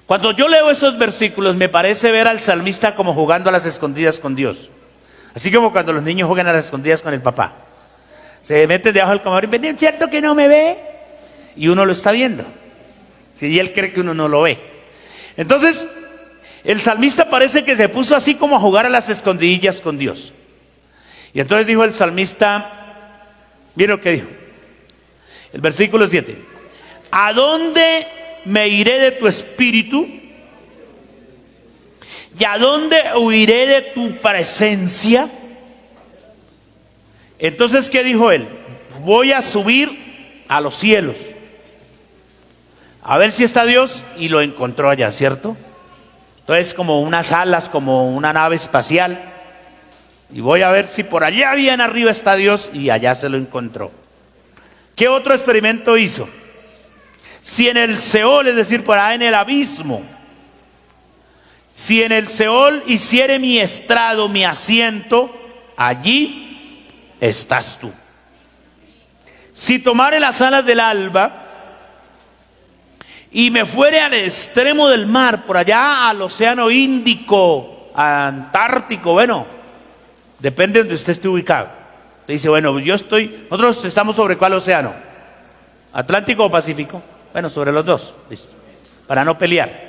Speaker 1: Cuando yo leo esos versículos me parece ver al salmista como jugando a las escondidas con Dios. Así como cuando los niños juegan a las escondidas con el papá. Se meten debajo del comedor y dicen, ¿cierto que no me ve? Y uno lo está viendo. ¿Sí? Y él cree que uno no lo ve. Entonces, el salmista parece que se puso así como a jugar a las escondidillas con Dios. Y entonces dijo el salmista, miren lo que dijo. El versículo 7. ¿A dónde me iré de tu espíritu? ¿Y a dónde huiré de tu presencia? Entonces, ¿qué dijo él? Voy a subir a los cielos, a ver si está Dios, y lo encontró allá, ¿cierto? Entonces, como unas alas, como una nave espacial, y voy a ver si por allá bien arriba está Dios, y allá se lo encontró. ¿Qué otro experimento hizo? Si en el Seol, es decir, por allá en el abismo, si en el Seol hiciere mi estrado, mi asiento, allí estás tú. Si tomare las alas del alba y me fuere al extremo del mar, por allá al océano Índico, Antártico, bueno, depende de donde usted esté ubicado. Usted dice, bueno, nosotros estamos sobre ¿cuál océano? ¿Atlántico o Pacífico? Bueno, sobre los dos, listo, para no pelear.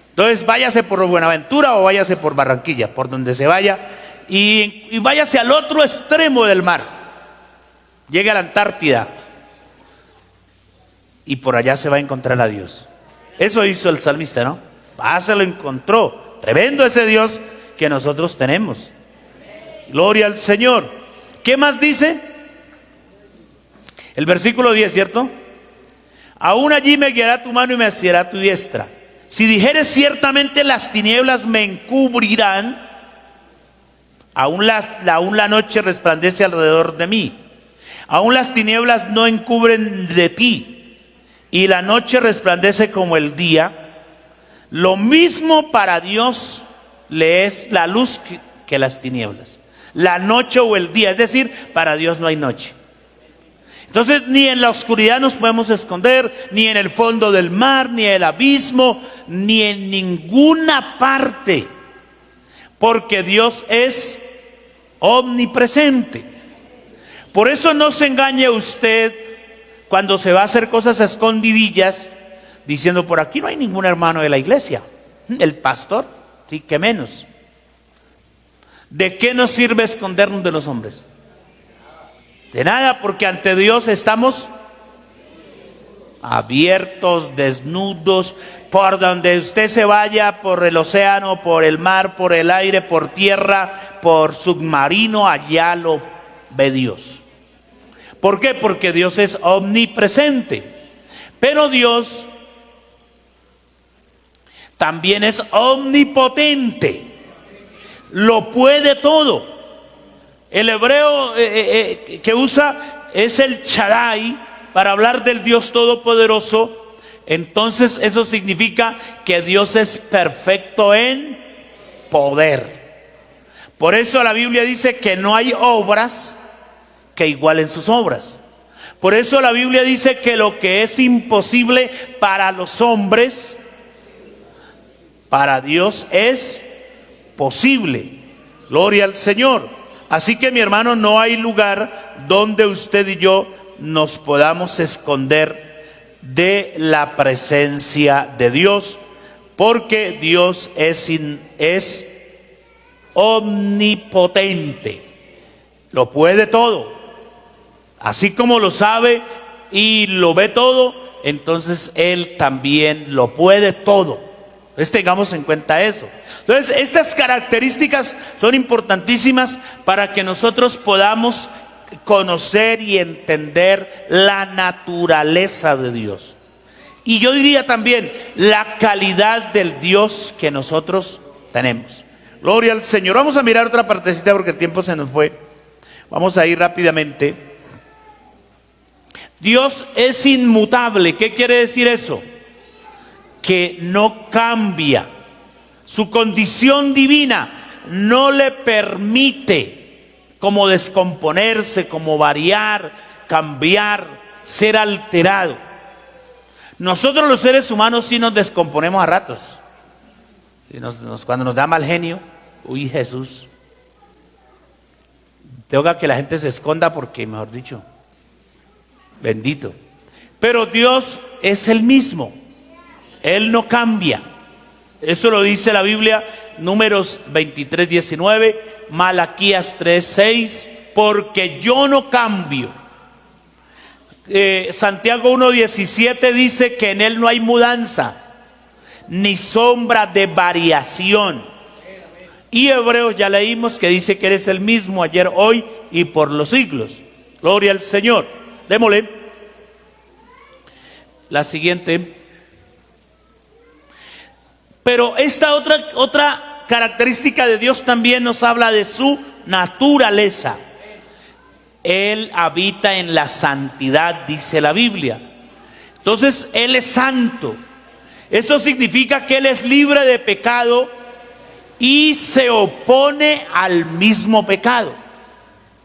Speaker 1: Entonces váyase por Buenaventura o váyase por Barranquilla, por donde se vaya, y váyase al otro extremo del mar. Llegue a la Antártida y por allá se va a encontrar a Dios. Eso hizo el salmista, ¿no? Se lo encontró. Tremendo ese Dios que nosotros tenemos. Gloria al Señor. ¿Qué más dice? El versículo 10, ¿cierto? Aún allí me guiará tu mano y me asirá tu diestra. Si dijeres ciertamente las tinieblas me encubrirán, aún la noche resplandece alrededor de mí. Aún las tinieblas no encubren de ti, y la noche resplandece como el día. Lo mismo para Dios le es la luz que las tinieblas. La noche o el día, es decir, para Dios no hay noche. Entonces, ni en la oscuridad nos podemos esconder, ni en el fondo del mar, ni en el abismo, ni en ninguna parte, porque Dios es omnipresente. Por eso no se engañe usted cuando se va a hacer cosas a escondidillas, diciendo, por aquí no hay ningún hermano de la iglesia. El pastor, sí, que menos. ¿De qué nos sirve escondernos de los hombres? De nada, porque ante Dios estamos abiertos, desnudos, por donde usted se vaya, por el océano, por el mar, por el aire, por tierra, por submarino, allá lo ve Dios. ¿Por qué? Porque Dios es omnipresente. Pero Dios también es omnipotente. Lo puede todo. El hebreo que usa es el Shaddai para hablar del Dios Todopoderoso. Entonces eso significa que Dios es perfecto en poder. Por eso la Biblia dice que no hay obras que igualen sus obras. Por eso la Biblia dice que lo que es imposible para los hombres, para Dios es posible. Gloria al Señor. Así que, mi hermano, no hay lugar donde usted y yo nos podamos esconder de la presencia de Dios, porque Dios es omnipotente, lo puede todo. Así como lo sabe y lo ve todo, entonces Él también lo puede todo. Entonces tengamos en cuenta eso. Entonces estas características son importantísimas para que nosotros podamos conocer y entender la naturaleza de Dios. Y yo diría también la calidad del Dios que nosotros tenemos. Gloria al Señor. Vamos a mirar otra partecita porque el tiempo se nos fue. Vamos a ir rápidamente. Dios es inmutable. ¿Qué quiere decir eso? Que no cambia. Su condición divina no le permite como descomponerse, como variar, cambiar, ser alterado. Nosotros los seres humanos sí nos descomponemos a ratos. Cuando nos da mal genio, uy, Jesús, tengo que la gente se esconda porque, mejor dicho, bendito. Pero Dios es el mismo. Él no cambia. Eso lo dice la Biblia, Números 23:19, Malaquías 3:6, porque yo no cambio. Santiago 1:17 dice que en Él no hay mudanza, ni sombra de variación. Y Hebreos ya leímos que dice que eres el mismo ayer, hoy y por los siglos. Gloria al Señor. Démosle la siguiente. Pero esta otra característica de Dios también nos habla de su naturaleza. Él habita en la santidad, dice la Biblia. Entonces, Él es santo. Esto significa que Él es libre de pecado y se opone al mismo pecado.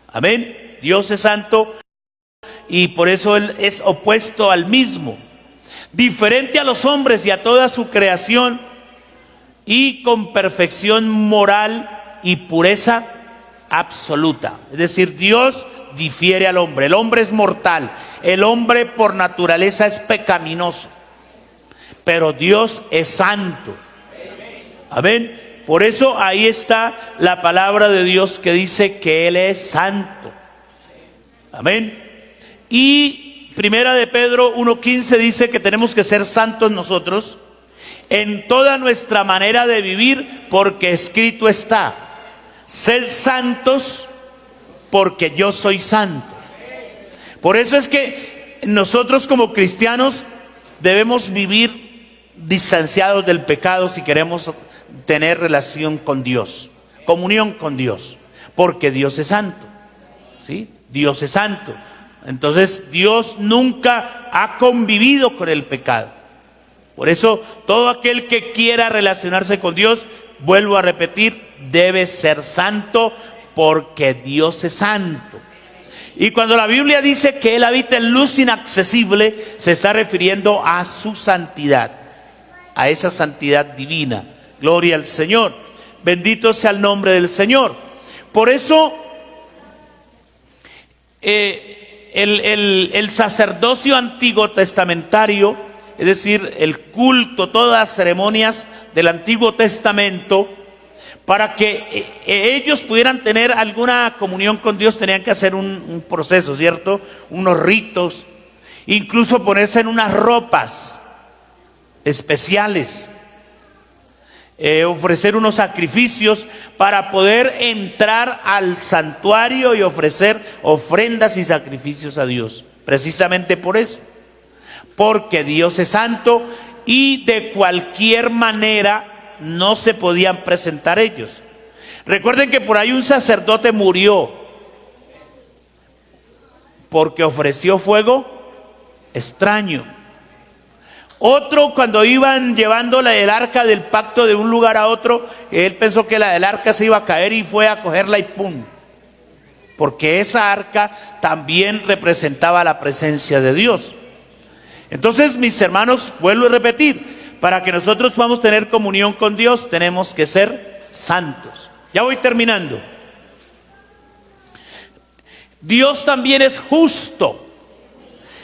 Speaker 1: Amén. Dios es santo y por eso Él es opuesto al mismo. Diferente a los hombres y a toda su creación, y con perfección moral y pureza absoluta. Es decir, Dios difiere al hombre. El hombre es mortal. El hombre por naturaleza es pecaminoso. Pero Dios es santo. Amén. Por eso ahí está la palabra de Dios que dice que Él es santo. Amén. Y Primera de Pedro 1:15 dice que tenemos que ser santos nosotros en toda nuestra manera de vivir, porque escrito está: sed santos porque yo soy santo. Por eso es que nosotros como cristianos debemos vivir distanciados del pecado si queremos tener relación con Dios, comunión con Dios, porque Dios es santo. ¿Sí? Dios es santo. Entonces Dios nunca ha convivido con el pecado. Por eso todo aquel que quiera relacionarse con Dios, vuelvo a repetir, debe ser santo, porque Dios es santo. Y cuando la Biblia dice que Él habita en luz inaccesible, se está refiriendo a su santidad, a esa santidad divina. Gloria al Señor. Bendito sea el nombre del Señor. Por eso el sacerdocio antiguo testamentario, es decir, el culto, todas las ceremonias del Antiguo Testamento, para que ellos pudieran tener alguna comunión con Dios, tenían que hacer un proceso, ¿cierto? Unos ritos, incluso ponerse en unas ropas especiales, ofrecer unos sacrificios para poder entrar al santuario y ofrecer ofrendas y sacrificios a Dios. Precisamente por eso, porque Dios es santo y de cualquier manera no se podían presentar ellos. Recuerden que por ahí un sacerdote murió porque ofreció fuego extraño. Otro, cuando iban llevando el arca del pacto de un lugar a otro, él pensó que la del arca se iba a caer y fue a cogerla y ¡pum! porque esa arca también representaba la presencia de Dios. Entonces, mis hermanos, vuelvo a repetir, para que nosotros podamos tener comunión con Dios, tenemos que ser santos. Ya voy terminando. Dios también es justo.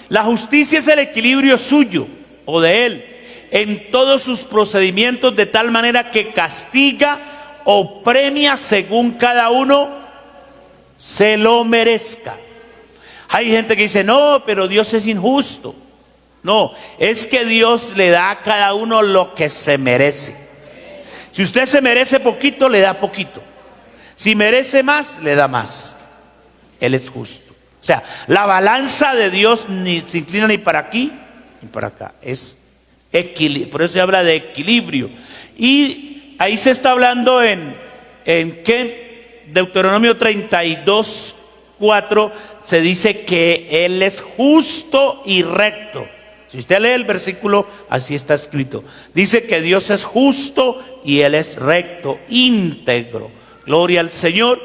Speaker 1: La justicia es el equilibrio suyo o de Él en todos sus procedimientos, de tal manera que castiga o premia según cada uno se lo merezca. Hay gente que dice, no, pero Dios es injusto. No, es que Dios le da a cada uno lo que se merece. Si usted se merece poquito, le da poquito. Si merece más, le da más. Él es justo. O sea, la balanza de Dios ni se inclina ni para aquí ni para acá. Es equilibrio. Por eso se habla de equilibrio. Y ahí se está hablando en que Deuteronomio 32:4 se dice que Él es justo y recto. Si usted lee el versículo, así está escrito. Dice que Dios es justo y Él es recto, íntegro. Gloria al Señor.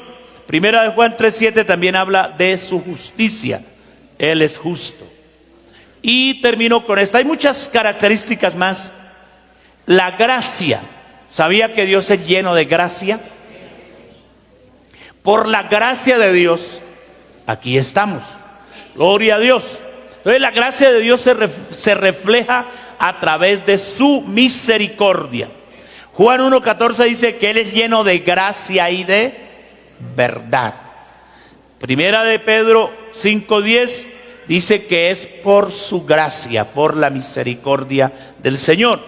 Speaker 1: Primera de Juan 3:7 también habla de su justicia. Él es justo. Y termino con esta. Hay muchas características más. La gracia. ¿Sabía que Dios es lleno de gracia? Por la gracia de Dios, aquí estamos. Gloria a Dios. Entonces la gracia de Dios se refleja a través de su misericordia. Juan 1:14 dice que Él es lleno de gracia y de verdad. Primera de Pedro 5:10 dice que es por su gracia, por la misericordia del Señor.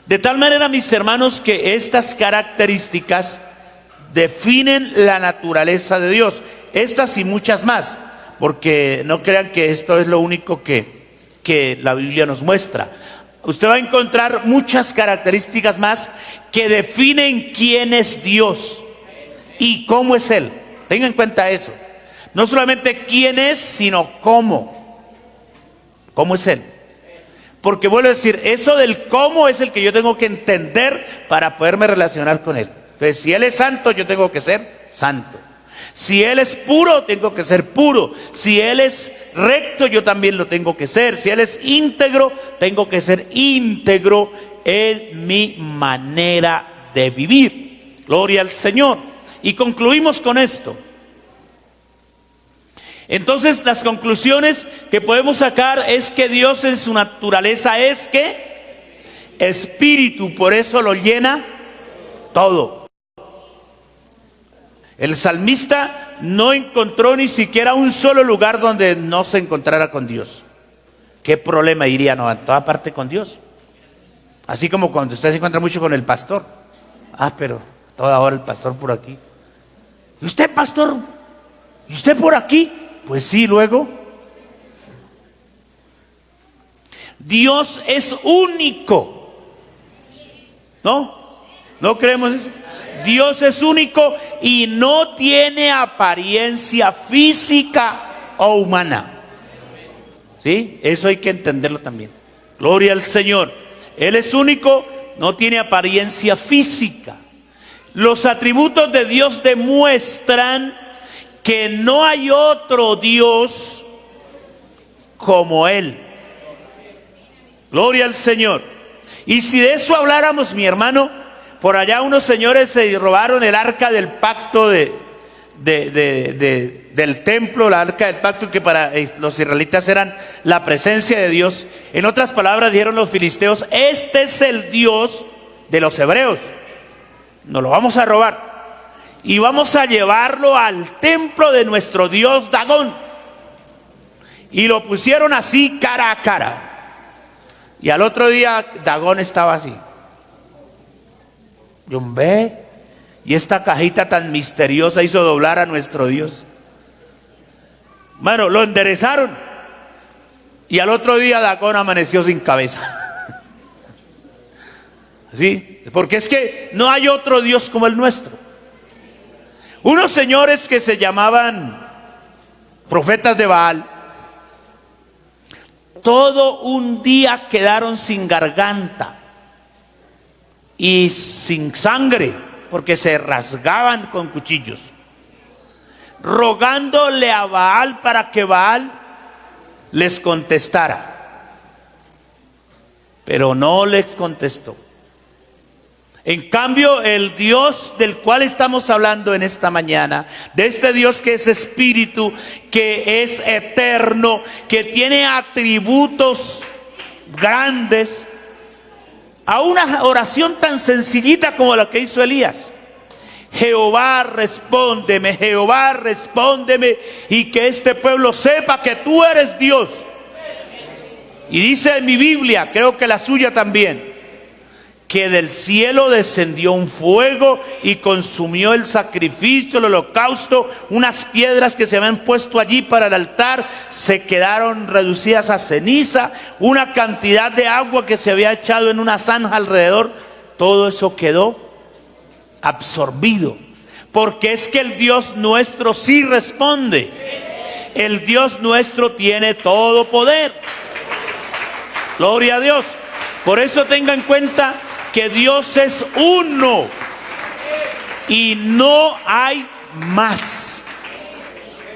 Speaker 1: De tal manera, mis hermanos, que estas características definen la naturaleza de Dios. Estas y muchas más, porque no crean que esto es lo único que la Biblia nos muestra. Usted va a encontrar muchas características más que definen quién es Dios y cómo es Él. Tenga en cuenta eso. No solamente quién es, sino cómo. ¿Cómo es Él? Porque vuelvo a decir, eso del cómo es el que yo tengo que entender para poderme relacionar con Él. Entonces, si Él es santo, yo tengo que ser santo. Si Él es puro, tengo que ser puro. Si Él es recto, yo también lo tengo que ser. Si Él es íntegro, tengo que ser íntegro en mi manera de vivir. Gloria al Señor. Y concluimos con esto. Entonces, las conclusiones que podemos sacar es que Dios en su naturaleza es que espíritu, por eso lo llena todo. El salmista no encontró ni siquiera un solo lugar donde no se encontrara con Dios. ¿Qué problema iría? No, en toda parte con Dios. Así como cuando usted se encuentra mucho con el pastor. Pero toda hora el pastor por aquí. ¿Y usted, pastor? ¿Y usted por aquí? Pues sí, luego. Dios es único. ¿No? ¿No creemos eso? Dios es único y no tiene apariencia física o humana. ¿Sí? Eso hay que entenderlo también. Gloria al Señor. Él es único, no tiene apariencia física. Los atributos de Dios demuestran que no hay otro Dios como Él. Gloria al Señor. Y si de eso habláramos, mi hermano, por allá unos señores se robaron el arca del pacto del templo, la arca del pacto que para los israelitas eran la presencia de Dios. En otras palabras dijeron los filisteos, este es el Dios de los hebreos, nos lo vamos a robar y vamos a llevarlo al templo de nuestro Dios Dagón. Y lo pusieron así cara a cara. Y al otro día Dagón estaba así. Y esta cajita tan misteriosa hizo doblar a nuestro Dios. Bueno, lo enderezaron. Y al otro día Dagón amaneció sin cabeza. ¿Sí? Porque es que no hay otro Dios como el nuestro. Unos señores que se llamaban profetas de Baal, todo un día quedaron sin garganta y sin sangre, porque se rasgaban con cuchillos. rogándole a Baal para que Baal les contestara. Pero no les contestó. En cambio, el Dios del cual estamos hablando en esta mañana, de este Dios que es espíritu, que es eterno, que tiene atributos grandes, a una oración tan sencillita como la que hizo Elías: Jehová, respóndeme, y que este pueblo sepa que tú eres Dios. Y dice en mi Biblia, creo que la suya también, que del cielo descendió un fuego y consumió el sacrificio, el holocausto. Unas piedras que se habían puesto allí para el altar se quedaron reducidas a ceniza. Una cantidad de agua que se había echado en una zanja alrededor, todo eso quedó absorbido. Porque es que el Dios nuestro sí responde. El Dios nuestro tiene todo poder. Gloria a Dios. Por eso tenga en cuenta que Dios es uno y no hay más.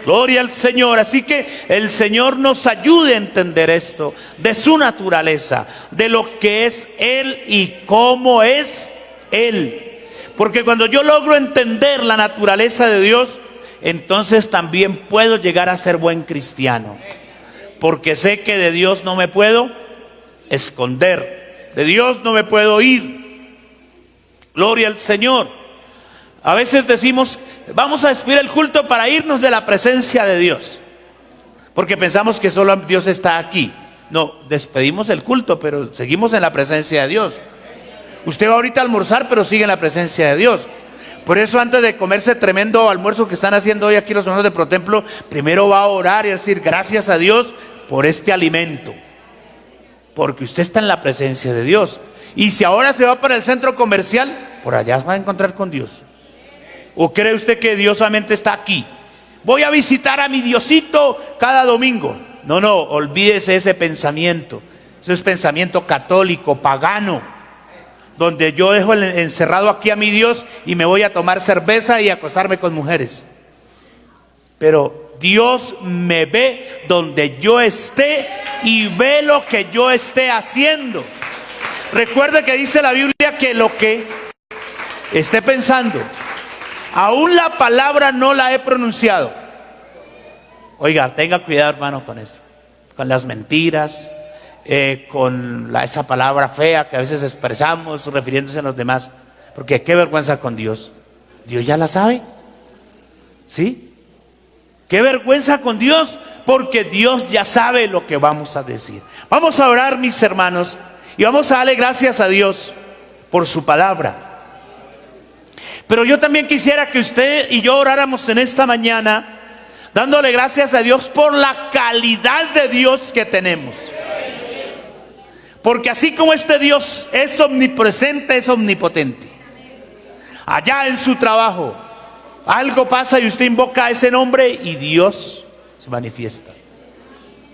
Speaker 1: Gloria al Señor. Así que el Señor nos ayude a entender esto, de su naturaleza, de lo que es Él y cómo es Él. Porque cuando yo logro entender la naturaleza de Dios, entonces también puedo llegar a ser buen cristiano. Porque sé que de Dios no me puedo esconder. De Dios no me puedo ir. Gloria al Señor. A veces decimos, vamos a despedir el culto para irnos de la presencia de Dios, porque pensamos que solo Dios está aquí. No, despedimos el culto, pero seguimos en la presencia de Dios. Usted va ahorita a almorzar, pero sigue en la presencia de Dios. Por eso, antes de comerse tremendo almuerzo que están haciendo hoy aquí los hermanos de ProTemplo, primero va a orar y a decir gracias a Dios por este alimento, porque usted está en la presencia de Dios. Y si ahora se va para el centro comercial, por allá va a encontrar con Dios. ¿O cree usted que Dios solamente está aquí? Voy a visitar a mi Diosito cada domingo. No, no, olvídese ese pensamiento. Ese es pensamiento católico, pagano, donde yo dejo encerrado aquí a mi Dios y me voy a tomar cerveza y a acostarme con mujeres. Pero Dios me ve donde yo esté y ve lo que yo esté haciendo. Recuerde que dice la Biblia que lo que esté pensando, aún la palabra no la he pronunciado. Oiga, tenga cuidado, hermano, con eso, con las mentiras, con esa palabra fea que a veces expresamos refiriéndose a los demás, porque qué vergüenza con Dios. Dios ya la sabe, ¿sí? Qué vergüenza con Dios, porque Dios ya sabe lo que vamos a decir. Vamos a orar, mis hermanos, y vamos a darle gracias a Dios por su palabra. Pero yo también quisiera que usted y yo oráramos en esta mañana, dándole gracias a Dios por la calidad de Dios que tenemos. Porque así como este Dios es omnipresente, es omnipotente. Allá en su trabajo algo pasa y usted invoca a ese nombre y Dios se manifiesta.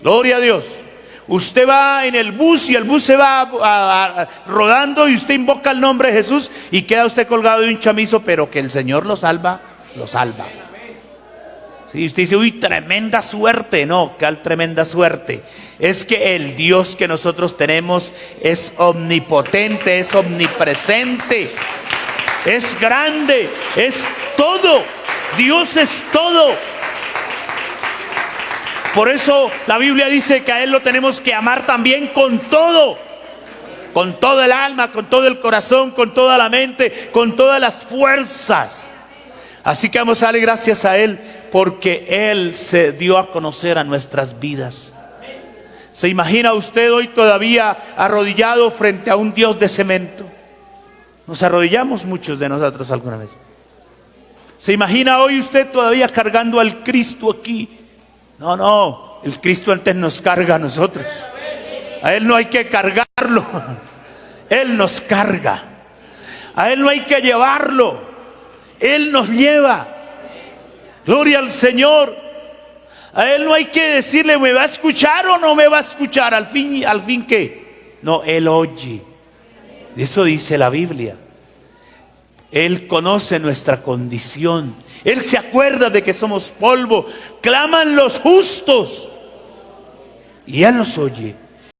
Speaker 1: Gloria a Dios. Usted va en el bus y el bus se va rodando y usted invoca el nombre de Jesús y queda usted colgado de un chamizo, pero que el Señor lo salva, lo salva. Sí, usted dice, uy, tremenda suerte. No, ¿cuál tremenda suerte? Es que el Dios que nosotros tenemos es omnipotente, es omnipresente, es grande, es todo. Dios es todo. Por eso la Biblia dice que a Él lo tenemos que amar también con todo el alma, con todo el corazón, con toda la mente, con todas las fuerzas. Así que vamos a darle gracias a Él, porque Él se dio a conocer a nuestras vidas. ¿Se imagina usted hoy todavía arrodillado frente a un Dios de cemento? Nos arrodillamos muchos de nosotros alguna vez. ¿Se imagina hoy usted todavía cargando al Cristo aquí? No, no, el Cristo antes nos carga a nosotros. A Él no hay que cargarlo, Él nos carga. A Él no hay que llevarlo, Él nos lleva. Gloria al Señor. A Él no hay que decirle, ¿me va a escuchar o no me va a escuchar? Al fin ¿qué? No, Él oye. Eso dice la Biblia. Él conoce nuestra condición. Él se acuerda de que somos polvo. Claman los justos y Él los oye.